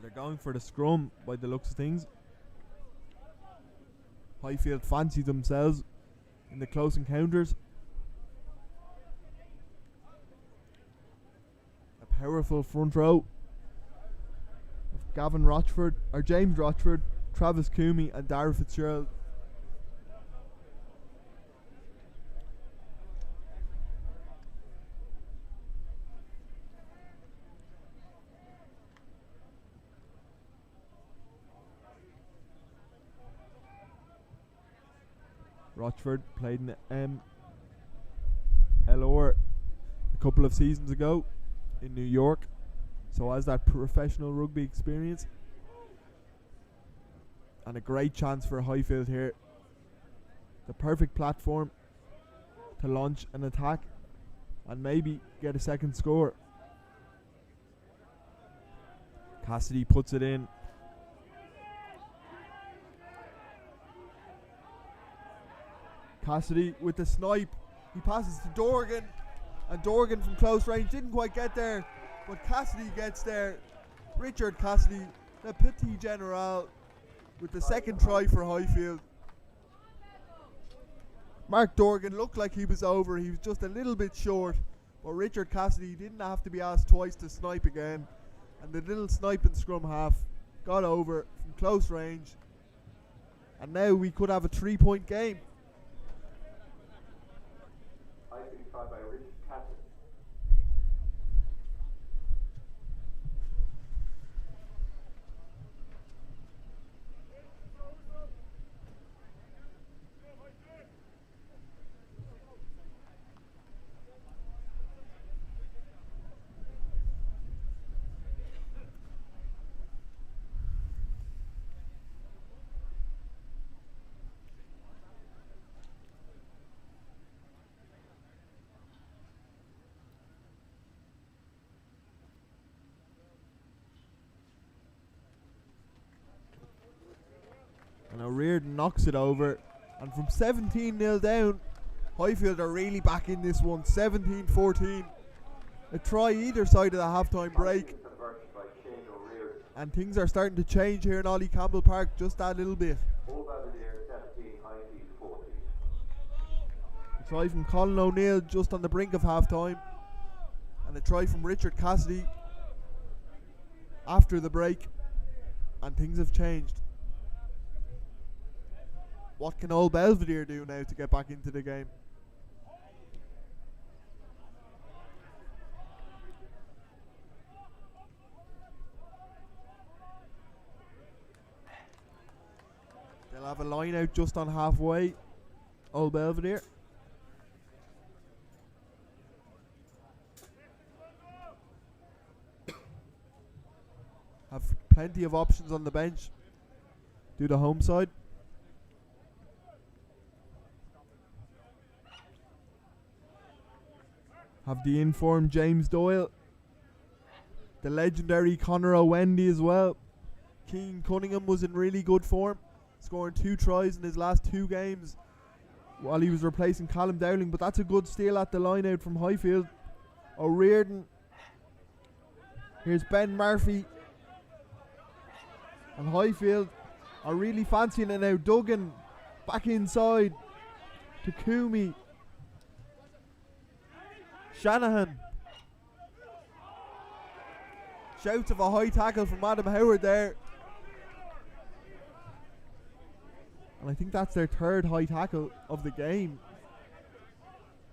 They're going for the scrum by the looks of things. Highfield fancy themselves in the close encounters. A powerful front row of Gavin Rochford, or James Rochford, Travis Coomey and Dara Fitzgerald. Rochford played in LR a couple of seasons ago in New York, so has that professional rugby experience. And a great chance for Highfield here. The perfect platform to launch an attack and maybe get a second score. Cassidy puts it in. Cassidy with the snipe. He passes to Dorgan, and Dorgan from close range didn't quite get there, but Cassidy gets there. Richard Cassidy, the Petit General, with the second try for Highfield. Mark Dorgan looked like he was over. He was just a little bit short, but Richard Cassidy didn't have to be asked twice to snipe again, and the little sniping scrum half got over from close range, and now we could have a 3-point game. By Richard Cassidy. And O'Riordan knocks it over, and from 17-0 down, Highfield are really back in this one. 17-14. A try either side of the halftime break, and things are starting to change here in Ollie Campbell Park just that little bit. Belvedere 17, Highfield 14. A try from Colin O'Neill just on the brink of halftime, and a try from Richard Cassidy after the break, and things have changed. What can old Belvedere do now to get back into the game? They'll have a line out just on halfway, old Belvedere. Have plenty of options on the bench. Do the home side. Have the informed James Doyle, the legendary Conor O'Wendy as well. Keane Cunningham was in really good form, scoring 2 tries in his last 2 games while he was replacing Callum Dowling, but that's a good steal at the line out from Highfield. O'Riordan. Here's Ben Murphy. And Highfield are really fancying it now. Duggan back inside to Coomey. Shanahan. Shouts of a high tackle from Adam Howard there. And I think that's their 3rd high tackle of the game.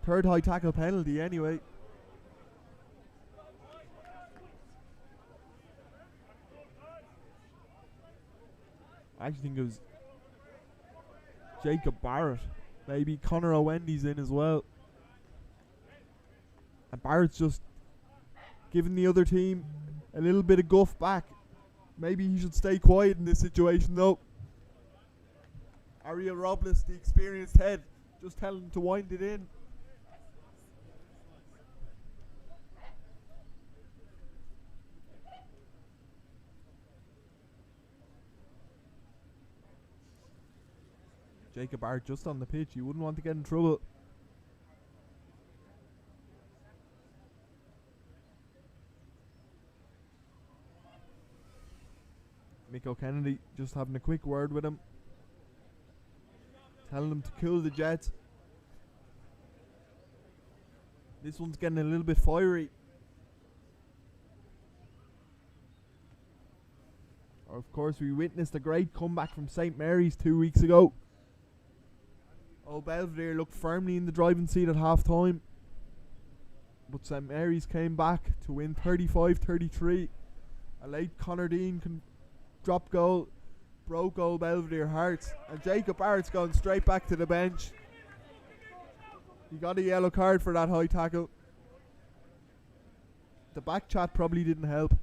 3rd high tackle penalty anyway. I actually think it was Jacob Barrett. Maybe Conor O'Wendy's in as well. And Barrett's just giving the other team a little bit of guff back. Maybe he should stay quiet in this situation though. Ariel Robles, the experienced head, just telling him to wind it in. Jacob Barrett just on the pitch. You wouldn't want to get in trouble. Mick O'Kennedy just having a quick word with him, telling him to cool the jets. This one's getting a little bit fiery. Of course, we witnessed a great comeback from St. Mary's 2 weeks ago. Old Belvedere looked firmly in the driving seat at half time, but St. Mary's came back to win 35-33. A late Connor Dean drop goal broke old Belvedere hearts. And Jacob Barrett's going straight back to the bench. He got a yellow card for that high tackle. The back chat probably didn't help.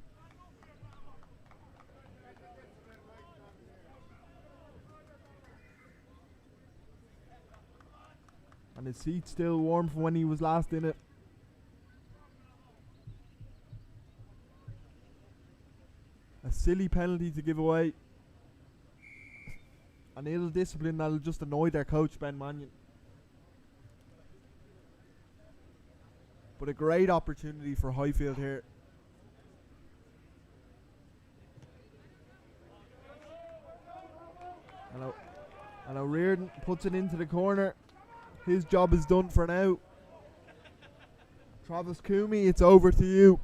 And his seat's still warm from when he was last in it. A silly penalty to give away. An ill discipline that'll just annoy their coach, Ben Mannion. But a great opportunity for Highfield here. And O'Riordan puts it into the corner. His job is done for now. Travis Coomey, it's over to you.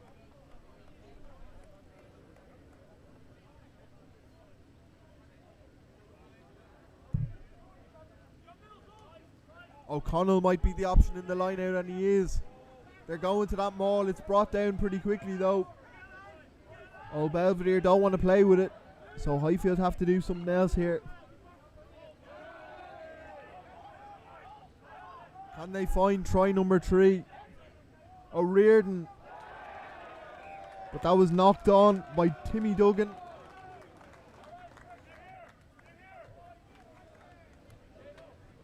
O'Connell might be the option in the line out, and he is. They're going to that maul. It's brought down pretty quickly though. Old Belvedere don't want to play with it, so Highfield have to do something else here. Can they find try number 3? O'Riordan. But that was knocked on by Timmy Duggan.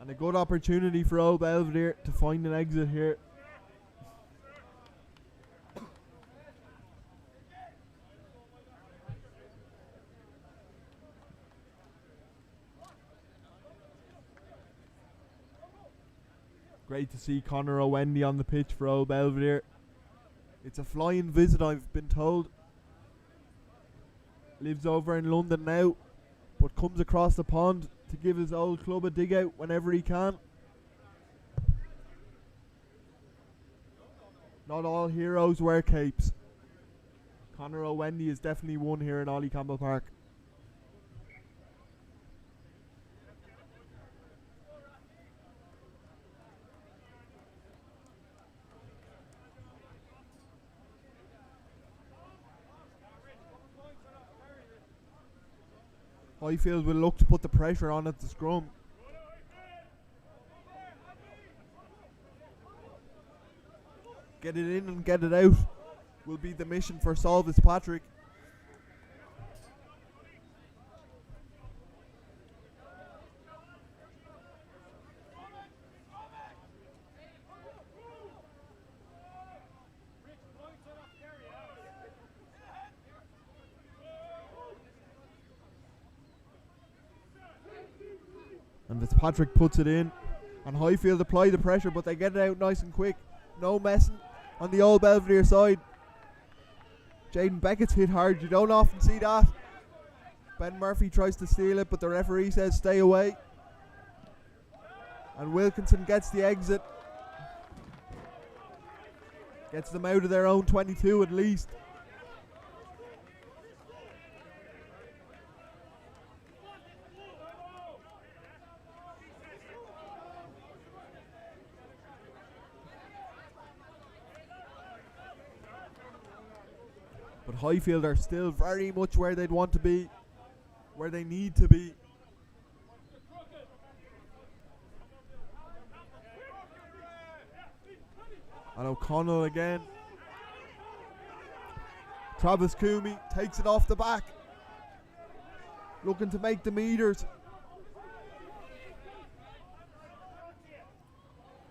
And a good opportunity for old Belvedere to find an exit here. Great to see Conor O'Wendy on the pitch for old Belvedere. It's a flying visit, I've been told. Lives over in London now, but comes across the pond to give his old club a dig out whenever he can. Not all heroes wear capes. Conor O'Wendy is definitely one here in Ollie Campbell Park. Highfield will look to put the pressure on at the scrum. Get it in and get it out will be the mission for Saul Fitzpatrick. And Fitzpatrick puts it in, and Highfield apply the pressure, but they get it out nice and quick. No messing on the old Belvedere side. Jaden Beckett's hit hard. You don't often see that. Ben Murphy tries to steal it, but the referee says stay away. And Wilkinson gets the exit. Gets them out of their own 22 at least. But Highfield are still very much where they'd want to be, where they need to be. And O'Connell again. Travis Coomey takes it off the back, looking to make the meters.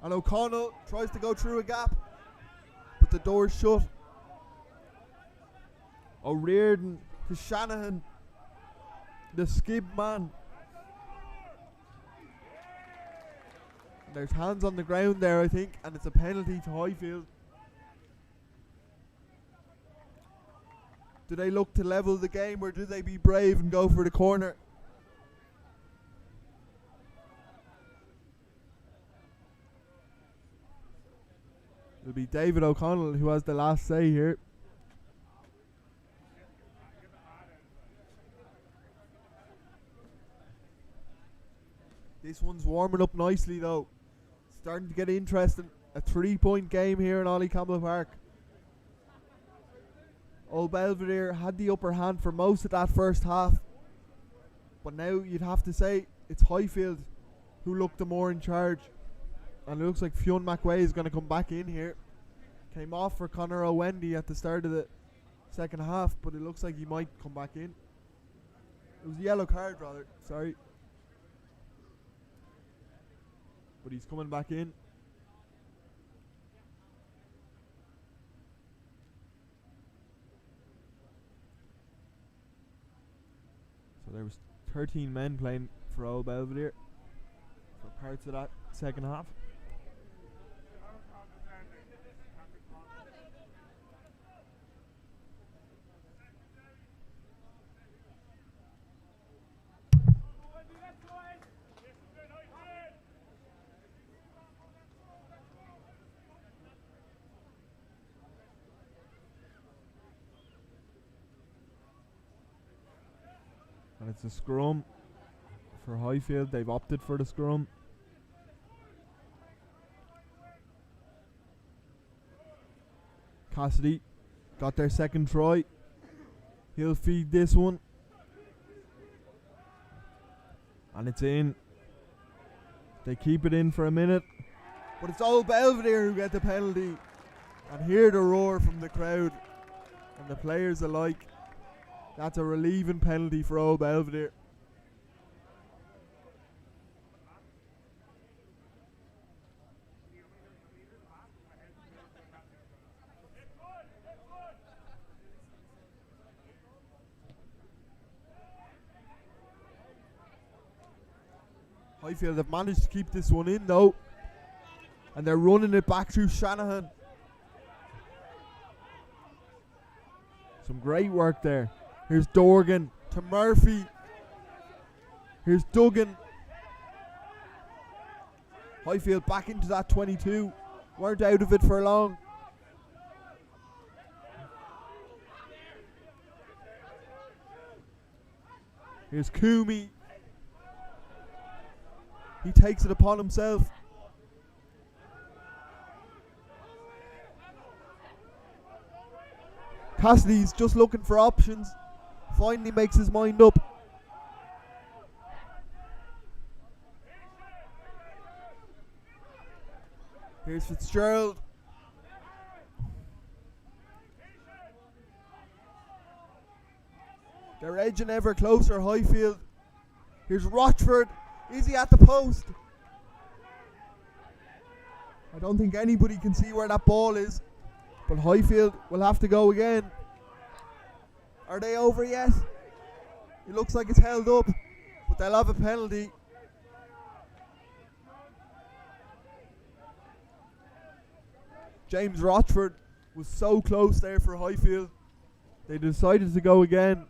And O'Connell tries to go through a gap, but the door's shut. O'Riordan to Shanahan, the skib man. There's hands on the ground there, I think, and it's a penalty to Highfield. Do they look to level the game, or do they be brave and go for the corner? It'll be David O'Connell who has the last say here. This one's warming up nicely though. Starting to get interesting. A 3-point game here in Ollie Campbell Park. Old Belvedere had the upper hand for most of that first half. But now you'd have to say it's Highfield who looked the more in charge. And it looks like Fionn McWay is going to come back in here. Came off for Conor O'Wendy at the start of the second half, but it looks like he might come back in. It was a yellow card, rather. Sorry. But he's coming back in. So there was 13 men playing for Old Belvedere for parts of that second half. And it's a scrum for Highfield. They've opted for the scrum. Cassidy got their second try. He'll feed this one. And it's in. They keep it in for a minute. But it's Old Belvedere who get the penalty. And hear the roar from the crowd and the players alike. That's a relieving penalty for Old Belvedere. Highfield have managed to keep this one in though. And they're running it back through Shanahan. Some great work there. Here's Dorgan to Murphy. Here's Duggan. Highfield back into that 22. Weren't out of it for long. Here's Coomey. He takes it upon himself. Cassidy's just looking for options. Finally makes his mind up. Here's Fitzgerald. They're edging ever closer, Highfield. Here's Rochford. Is he at the post? I don't think anybody can see where that ball is. But Highfield will have to go again. Are they over yet? It looks like it's held up, but they'll have a penalty. James Rochford was so close there for Highfield. They decided to go again.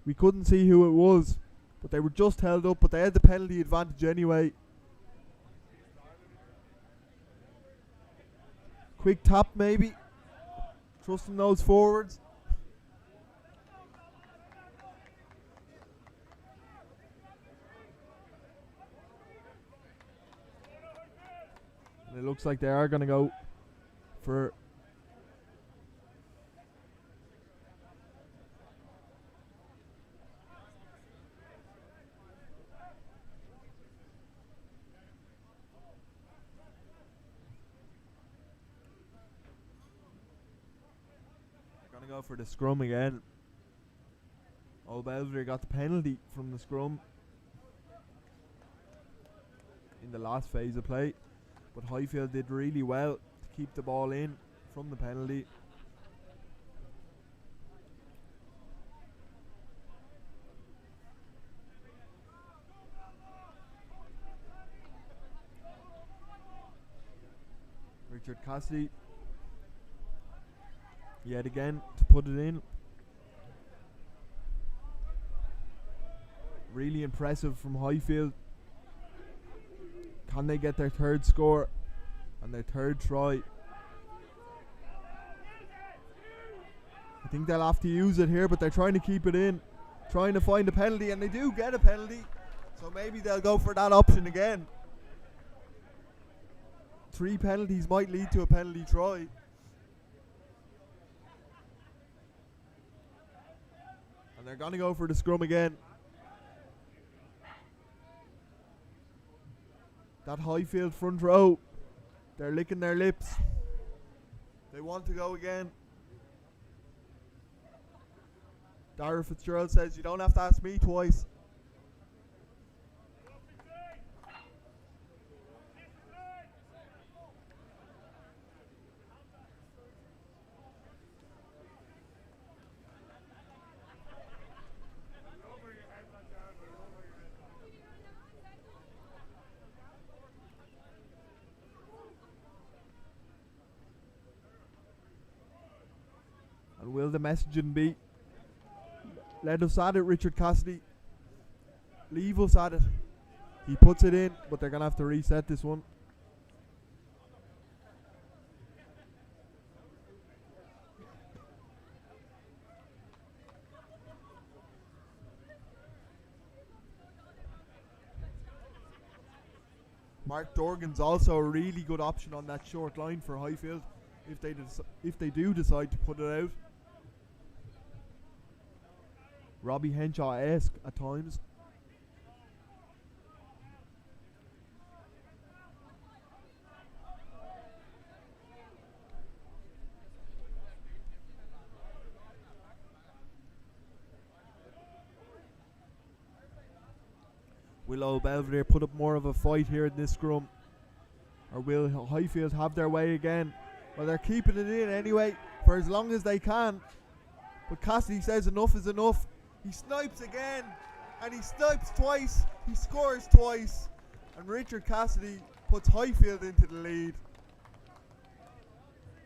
We couldn't see who it was, but they were just held up, but they had the penalty advantage anyway. Quick tap maybe. Trusting those forwards. And it looks like they are going to go for... Going to go for the scrum again. Old Belvedere got the penalty from the scrum in the last phase of play. But Highfield did really well to keep the ball in from the penalty. Richard Cassidy yet again to put it in. Really impressive from Highfield. Can they get their third score and their third try? I think they'll have to use it here, but they're trying to keep it in, trying to find a penalty, and they do get a penalty, so maybe they'll go for that option again. 3 penalties might lead to a penalty try. And they're going to go for the scrum again. That Highfield front row, they're licking their lips. They want to go again. Dara Fitzgerald says, you don't have to ask me twice. And will the messaging be, let us at it, Richard Cassidy. Leave us at it. He puts it in, but they're going to have to reset this one. Mark Dorgan's also a really good option on that short line for Highfield if they do decide to put it out. Robbie Henshaw-esque at times. Will Belvedere put up more of a fight here in this scrum? Or will Highfield have their way again? Well, they're keeping it in anyway for as long as they can. But Cassidy says enough is enough. He snipes again, and he snipes twice. He scores twice, and Richard Cassidy puts Highfield into the lead.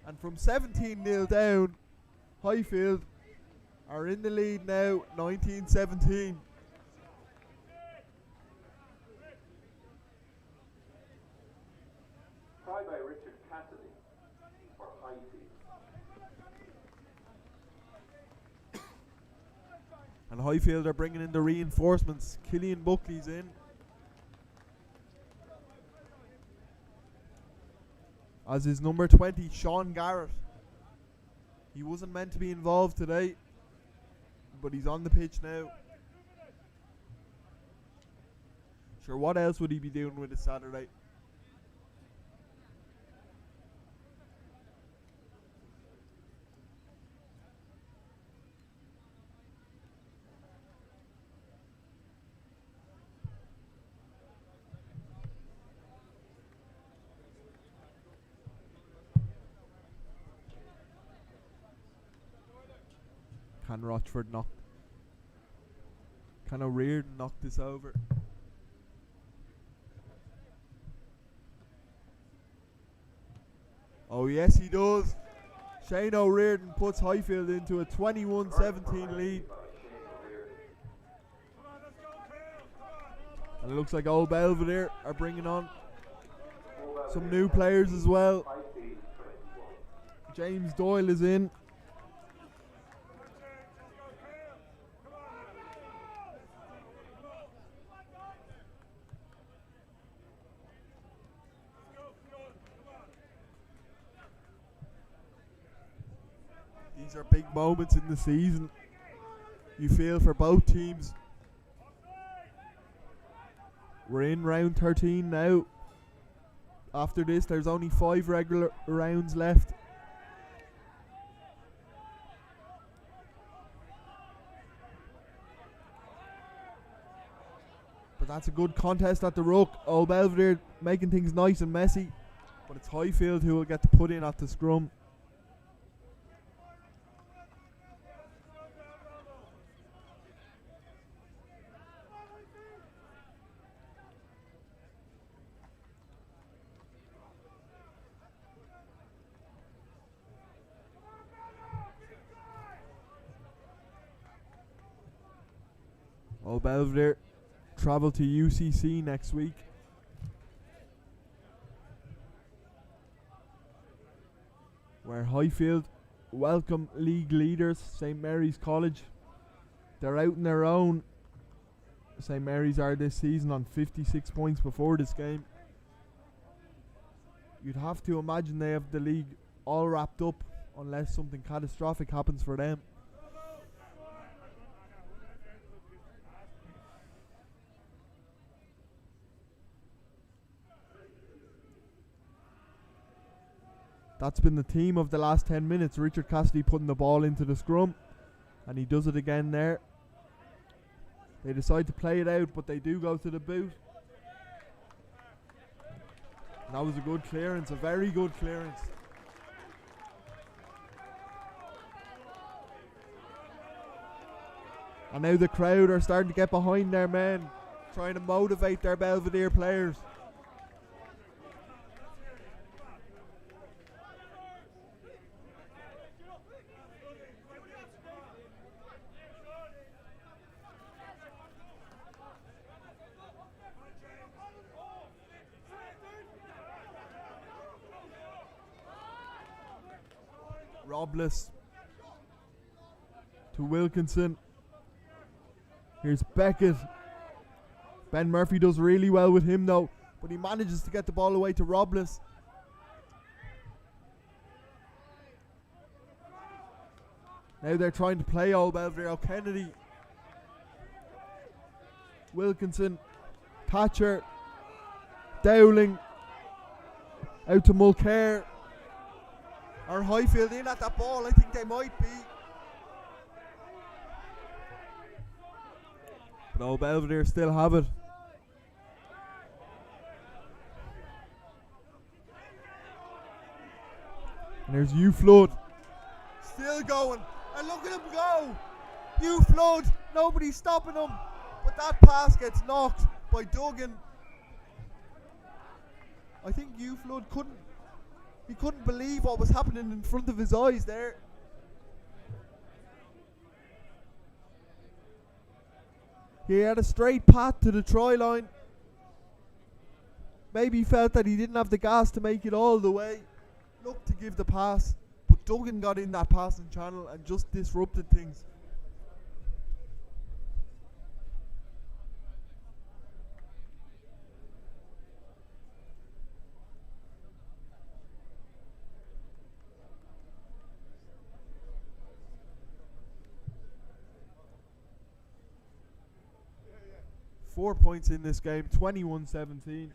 And from 17-0 down, Highfield are in the lead now, 19-17. Try by Richard Cassidy for Highfield. And Highfield are bringing in the reinforcements. Killian Buckley's in. As is number 20, Sean Garrett. He wasn't meant to be involved today, but he's on the pitch now. Sure, what else would he be doing with it Saturday? Can Rochford knock? Can O'Riordan knock this over? Oh yes, he does. Shane O'Riordan puts Highfield into a 21-17 lead. And it looks like Old Belvedere are bringing on some new players as well. James Doyle is in. These are big moments in the season, you feel, for both teams. We're in round 13 now. After this, there's only 5 regular rounds left. But that's a good contest at the ruck. Old Belvedere making things nice and messy, but it's Highfield who will get to put in at the scrum. Old Belvedere travel to UCC next week. Where Highfield welcome league leaders, St. Mary's College. They're out on their own. St. Mary's are this season on 56 points before this game. You'd have to imagine they have the league all wrapped up unless something catastrophic happens for them. That's been the theme of the last 10 minutes. Richard Cassidy putting the ball into the scrum, and he does it again there. They decide to play it out, but they do go to the boot. And that was a good clearance, a very good clearance. And now the crowd are starting to get behind their men, trying to motivate their Belvedere players. Robles to Wilkinson. Here's Beckett. Ben Murphy does really well with him though, but he manages to get the ball away to Robles. Now they're trying to play Old Belvedere. O'Kennedy, Wilkinson, Thatcher, Dowling, out to Mulcair. Are Highfield in at that ball? I think they might be. But Old Belvedere still have it. And there's Hugh Flood. Still going. And look at him go. Hugh Flood. Nobody's stopping him. But that pass gets knocked by Duggan. I think Hugh Flood couldn't believe what was happening in front of his eyes there. He had a straight path to the try line. Maybe he felt that he didn't have the gas to make it all the way. Looked to give the pass, but Duggan got in that passing channel and just disrupted things. Four points in this game, 21-17.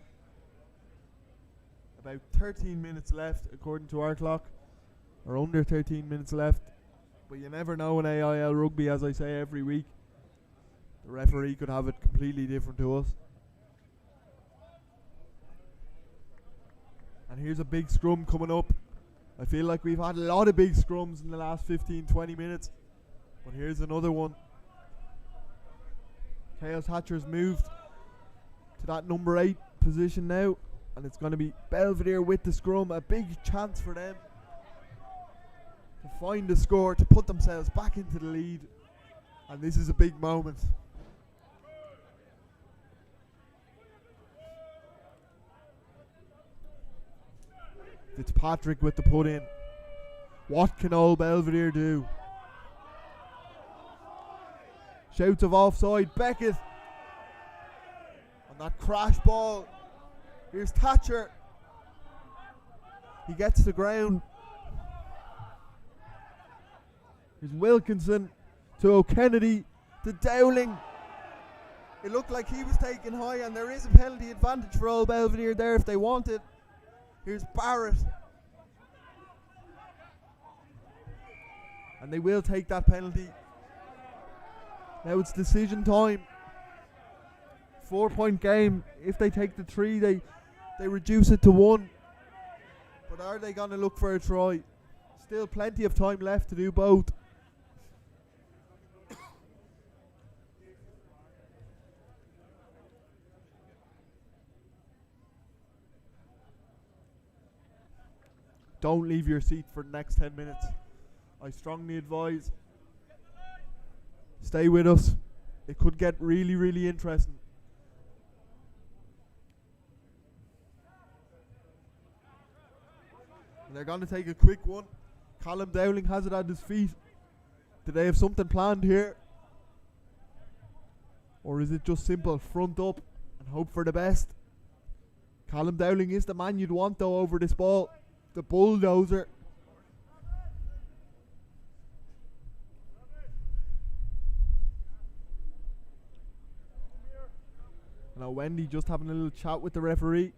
About 13 minutes left according to our clock, or under 13 minutes left. But you never know in AIL rugby, as I say every week. The referee could have it completely different to us. And here's a big scrum coming up. I feel like we've had a lot of big scrums in the last 15-20 minutes. But here's another one. Chaos Hatcher's moved to that number 8 position now, and it's going to be Belvedere with the scrum. A big chance for them to find the score, to put themselves back into the lead, and this is a big moment. Fitzpatrick with the put in. What can Old Belvedere do? Shouts of offside. Beckett on that crash ball. Here's Thatcher. He gets the ground. Here's Wilkinson to O'Kennedy to Dowling. It looked like he was taken high, and there is a penalty advantage for Old Belvedere there if they want it. Here's Barrett. And they will take that penalty. Now it's decision time. 4-point game. If they take the 3, they reduce it to 1. But are they going to look for a try? Still plenty of time left to do both. Don't leave your seat for the next 10 minutes. I strongly advise. Stay with us. It could get really, really interesting. And they're going to take a quick one. Callum Dowling has it at his feet. Do they have something planned here? Or is it just simple front up and hope for the best? Callum Dowling is the man you'd want though over this ball. The bulldozer. Now Wendy just having a little chat with the referee.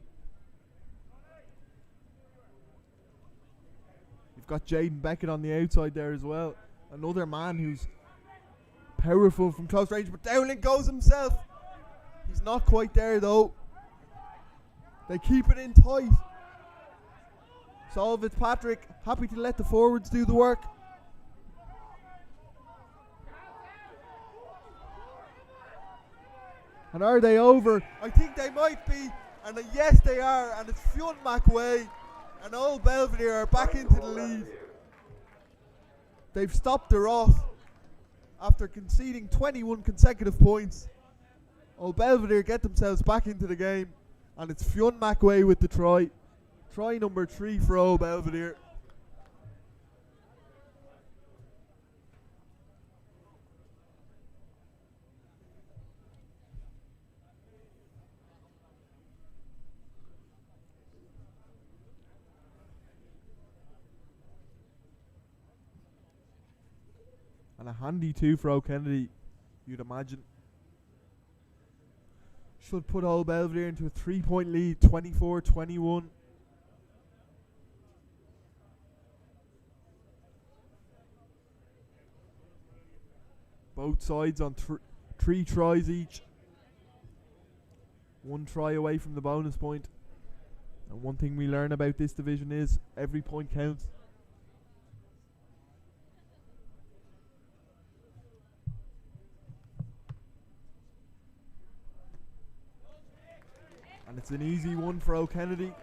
We've got Jaden Beckett on the outside there as well. Another man who's powerful from close range, but Dowling goes himself. He's not quite there though. They keep it in tight. Saul Fitzpatrick happy to let the forwards do the work. And are they over? I think they might be. And yes, they are. And it's Fionn McWay and Old Belvedere are back into the lead. They've stopped the wrath after conceding 21 consecutive points. Old Belvedere get themselves back into the game. And it's Fionn McWay with the try. Try number 3 for Old Belvedere. And a handy 2 for O'Kennedy, you'd imagine. Should put Old Belvedere into a 3-point lead, 24-21. Both sides on 3 tries each. 1 try away from the bonus point. And one thing we learn about this division is every point counts. And it's an easy one for O'Kennedy.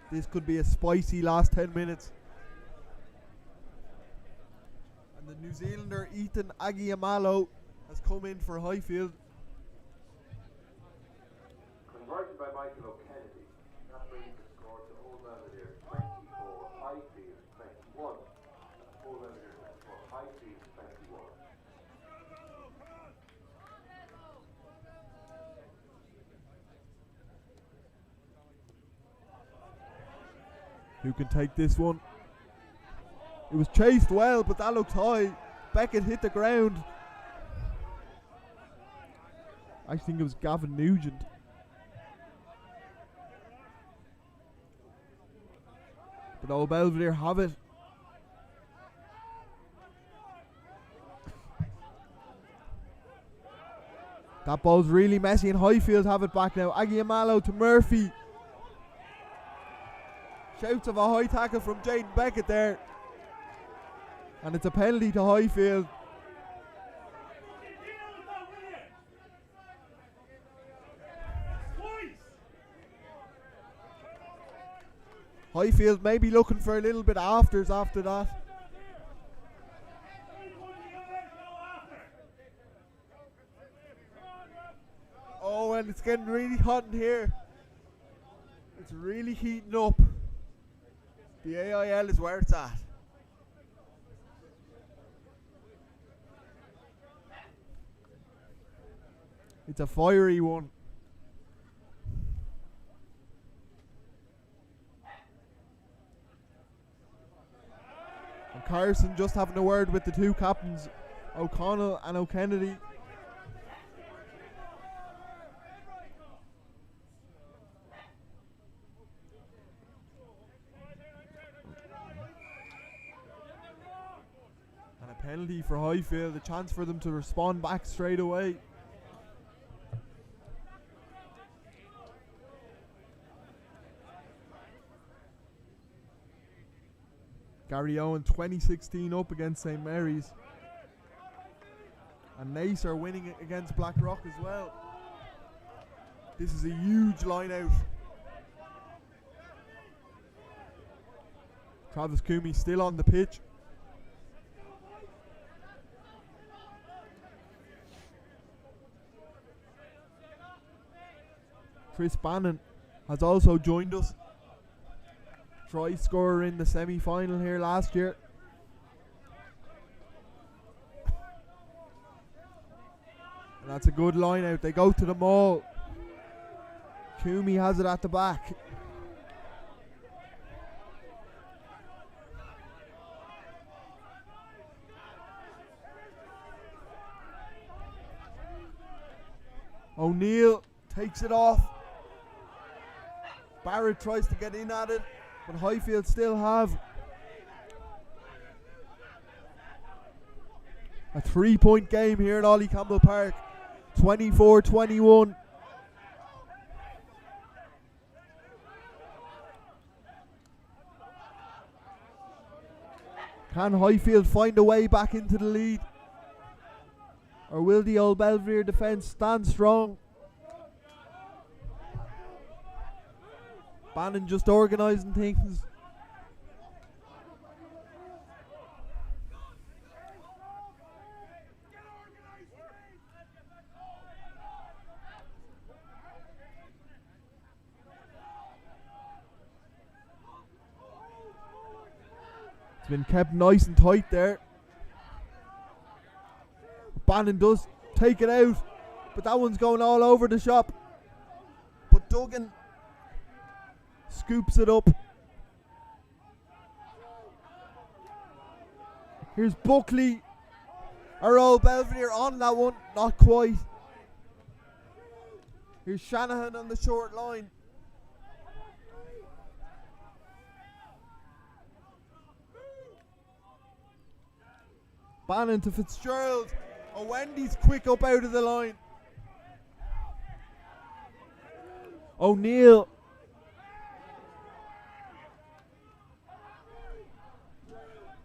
This could be a spicy last 10 minutes. And the New Zealander Ethan Agiamalo has come in for Highfield. Converted by Michael O'Kennedy. That brings the score to Old Belvedere 24, Highfield 21. Old Belvedere 24, Highfield 21. Who can take this one? It was chased well, but that looked high. Beckett hit the ground. I think it was Gavin Nugent. But Old Belvedere have it. That ball's really messy and Highfield have it back now. Agiamalo to Murphy. Shouts of a high tackle from Jaden Beckett there. And it's a penalty to Highfield. Highfield may be looking for a little bit afters after that. Oh, and it's getting really hot in here. It's really heating up. The AIL is where it's at. It's a fiery one. And Carson just having a word with the 2 captains, O'Connell and O'Kennedy. And a penalty for Highfield, a chance for them to respond back straight away. Gary Owen 2016 up against St. Mary's. And Nace are winning against Blackrock as well. This is a huge line out. Travis Coomey still on the pitch. Chris Bannon has also joined us. Try scorer in the semi-final here last year. And that's a good line out. They go to the maul. Coomey has it at the back. O'Neill takes it off. Barrett tries to get in at it, but Highfield still have a 3-point game here at Ollie Campbell Park. 24-21. Can Highfield find a way back into the lead? Or will the old Belvedere defence stand strong? Bannon just organising things. It's been kept nice and tight there. Bannon does take it out, but that one's going all over the shop. But Duggan scoops it up. Here's Buckley. Our old Belvedere on that one, not quite. Here's Shanahan on the short line. Bannon to Fitzgerald. Oh, Wendy's quick up out of the line. O'Neill.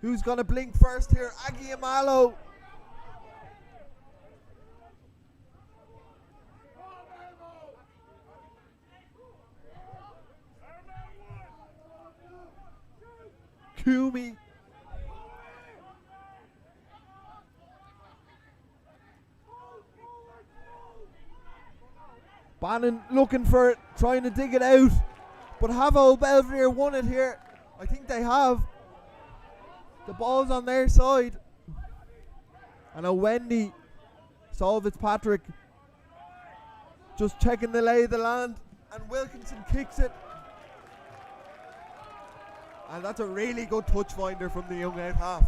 Who's going to blink first here? Agiamalo. Kumi. Bannon looking for it, trying to dig it out. But have old Belvedere won it here? I think they have. The ball's on their side. And a Wendy, Saul Fitzpatrick, just checking the lay of the land. And Wilkinson kicks it. And that's a really good touch finder from the young out half.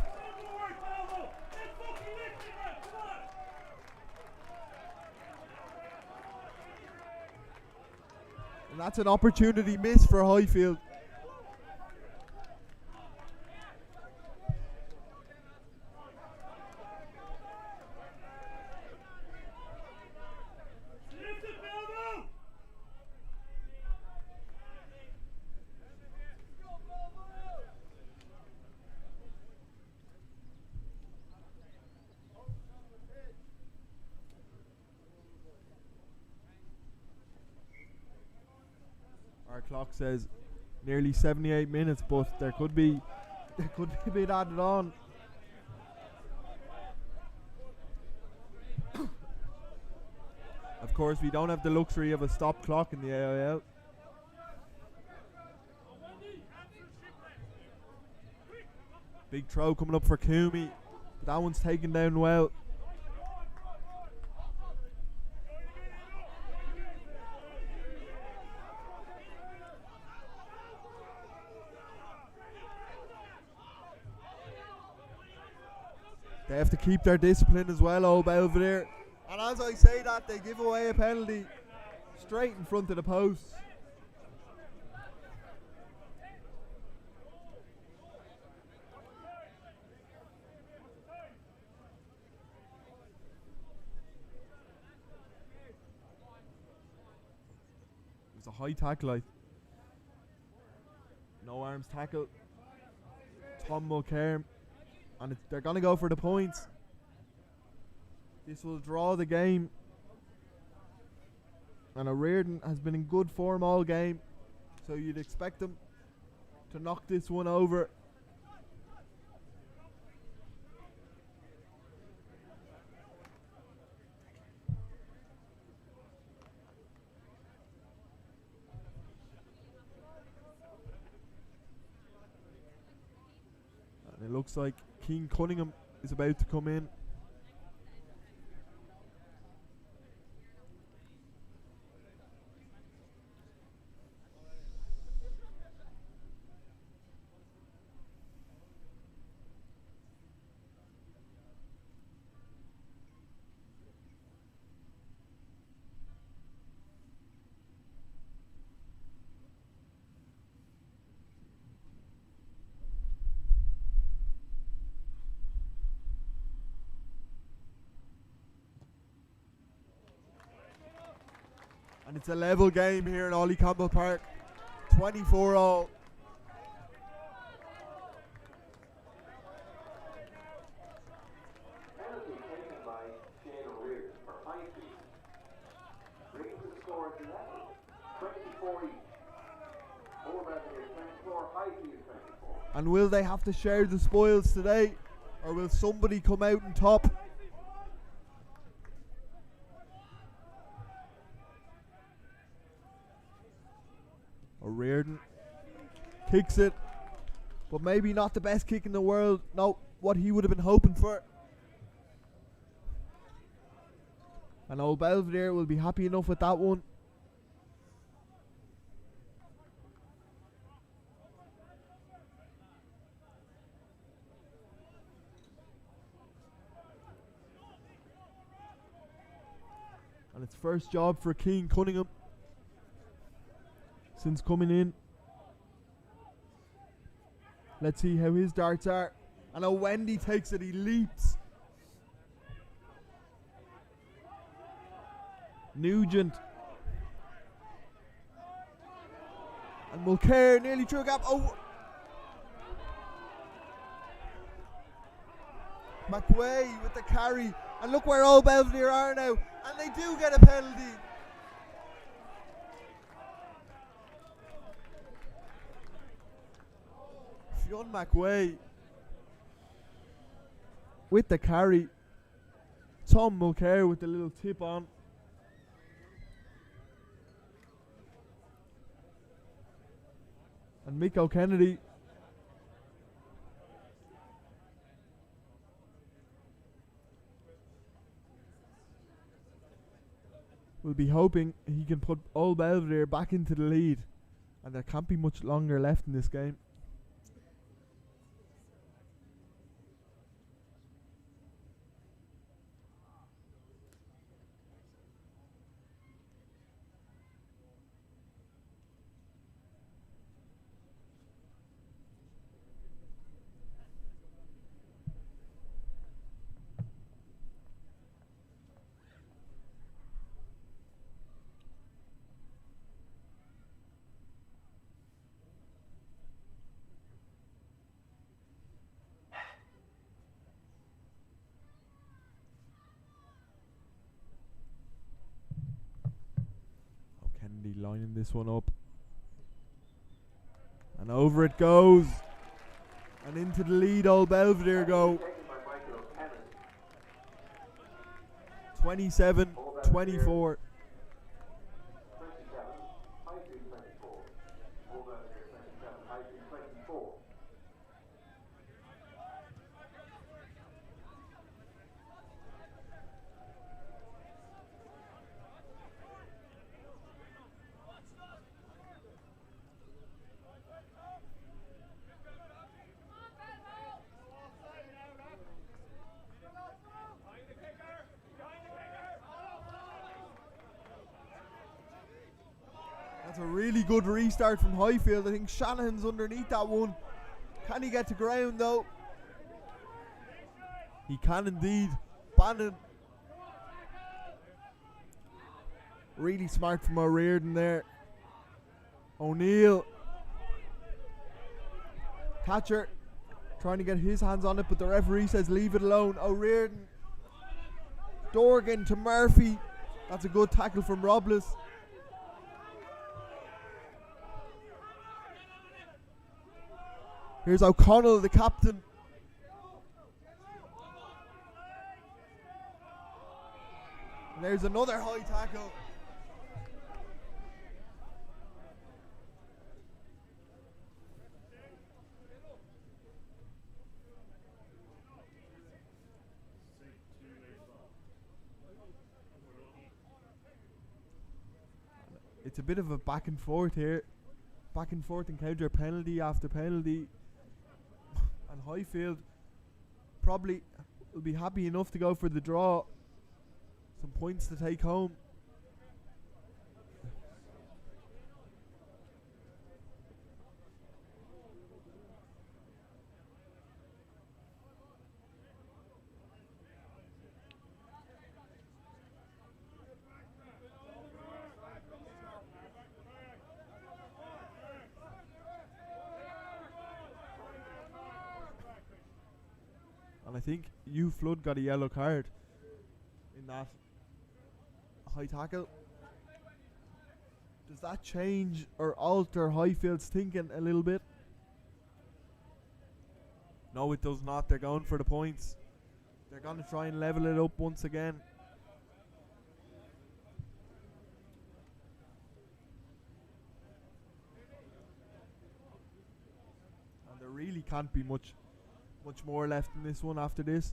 And that's an opportunity missed for Highfield. Our clock says nearly 78 minutes, but there could be a bit added on. Of course, we don't have the luxury of a stop clock in the AIL. Big throw coming up for Kumi, but that one's taken down well. They have to keep their discipline as well, old Belvedere. And as I say that, they give away a penalty straight in front of the post. It's a high tackle. No arms tackle. Tom Mulcairn. And they're going to go for the points. This will draw the game. And O'Riordan has been in good form all game, so you'd expect them to knock this one over. And it looks like Keane Cunningham is about to come in. And it's a level game here in Ollie Campbell Park. 24 all. Penalty taken by Shane O'Rear for Highfield. Bringing to the score at 11, 24 each. More Belvedere 24, Highfield 24. And will they have to share the spoils today? Or will somebody come out on top? O'Riordan kicks it, but maybe not the best kick in the world. No, what he would have been hoping for. And old Belvedere will be happy enough with that one. And it's first job for Keane Cunningham since coming in. Let's see how his darts are. And Wendy takes it, he leaps. Nugent. And Mulcair nearly through a gap. Oh! McWay with the carry. And look where old Belvedere are now. And they do get a penalty. Fionn McWay with the carry. Tom Mulcair with the little tip on. And Mick O'Kennedy. Will be hoping he can put old Belvedere back into the lead. And there can't be much longer left in this game. Kennedy lining this one up. And over it goes. And into the lead old Belvedere go. 27-24. That's a really good restart from Highfield. I think Shanahan's underneath that one. Can he get to ground though? He can indeed. Bannon. Really smart from O'Riordan there. O'Neill. Catcher trying to get his hands on it, but the referee says leave it alone. O'Riordan. Dorgan to Murphy. That's a good tackle from Robles. Here's O'Connell, the captain. And there's another high tackle. It's a bit of a back and forth here. Back and forth encounter, penalty after penalty. And Highfield probably will be happy enough to go for the draw. Some points to take home. And I think Hugh Flood got a yellow card in that high tackle. Does that change or alter Highfield's thinking a little bit? No, it does not. They're going for the points. They're going to try and level it up once again. And there really can't be much more left in this one after this.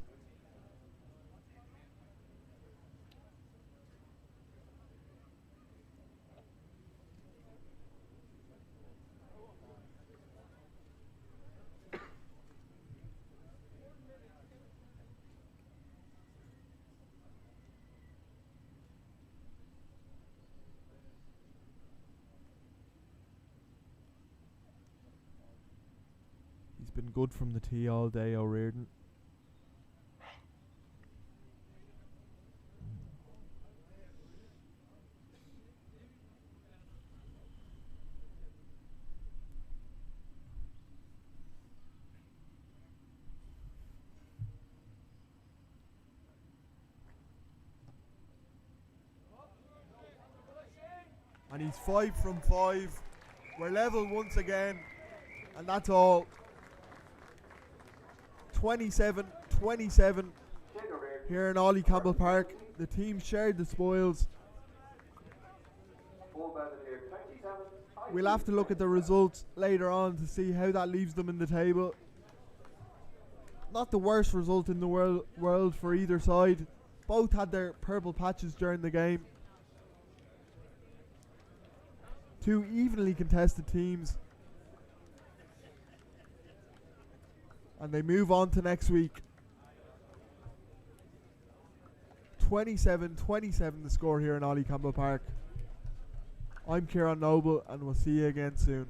He's been good from the tee all day, O'Riordan. And he's 5 from 5. We're level once again. And that's all. 27-27 here in Ollie Campbell Park. The team shared the spoils. We'll have to look at the results later on to see how that leaves them in the table. Not the worst result in the world for either side. Both had their purple patches during the game. Two evenly contested teams. And they move on to next week. 27-27 the score here in Ollie Campbell Park. I'm Kieran Noble and we'll see you again soon.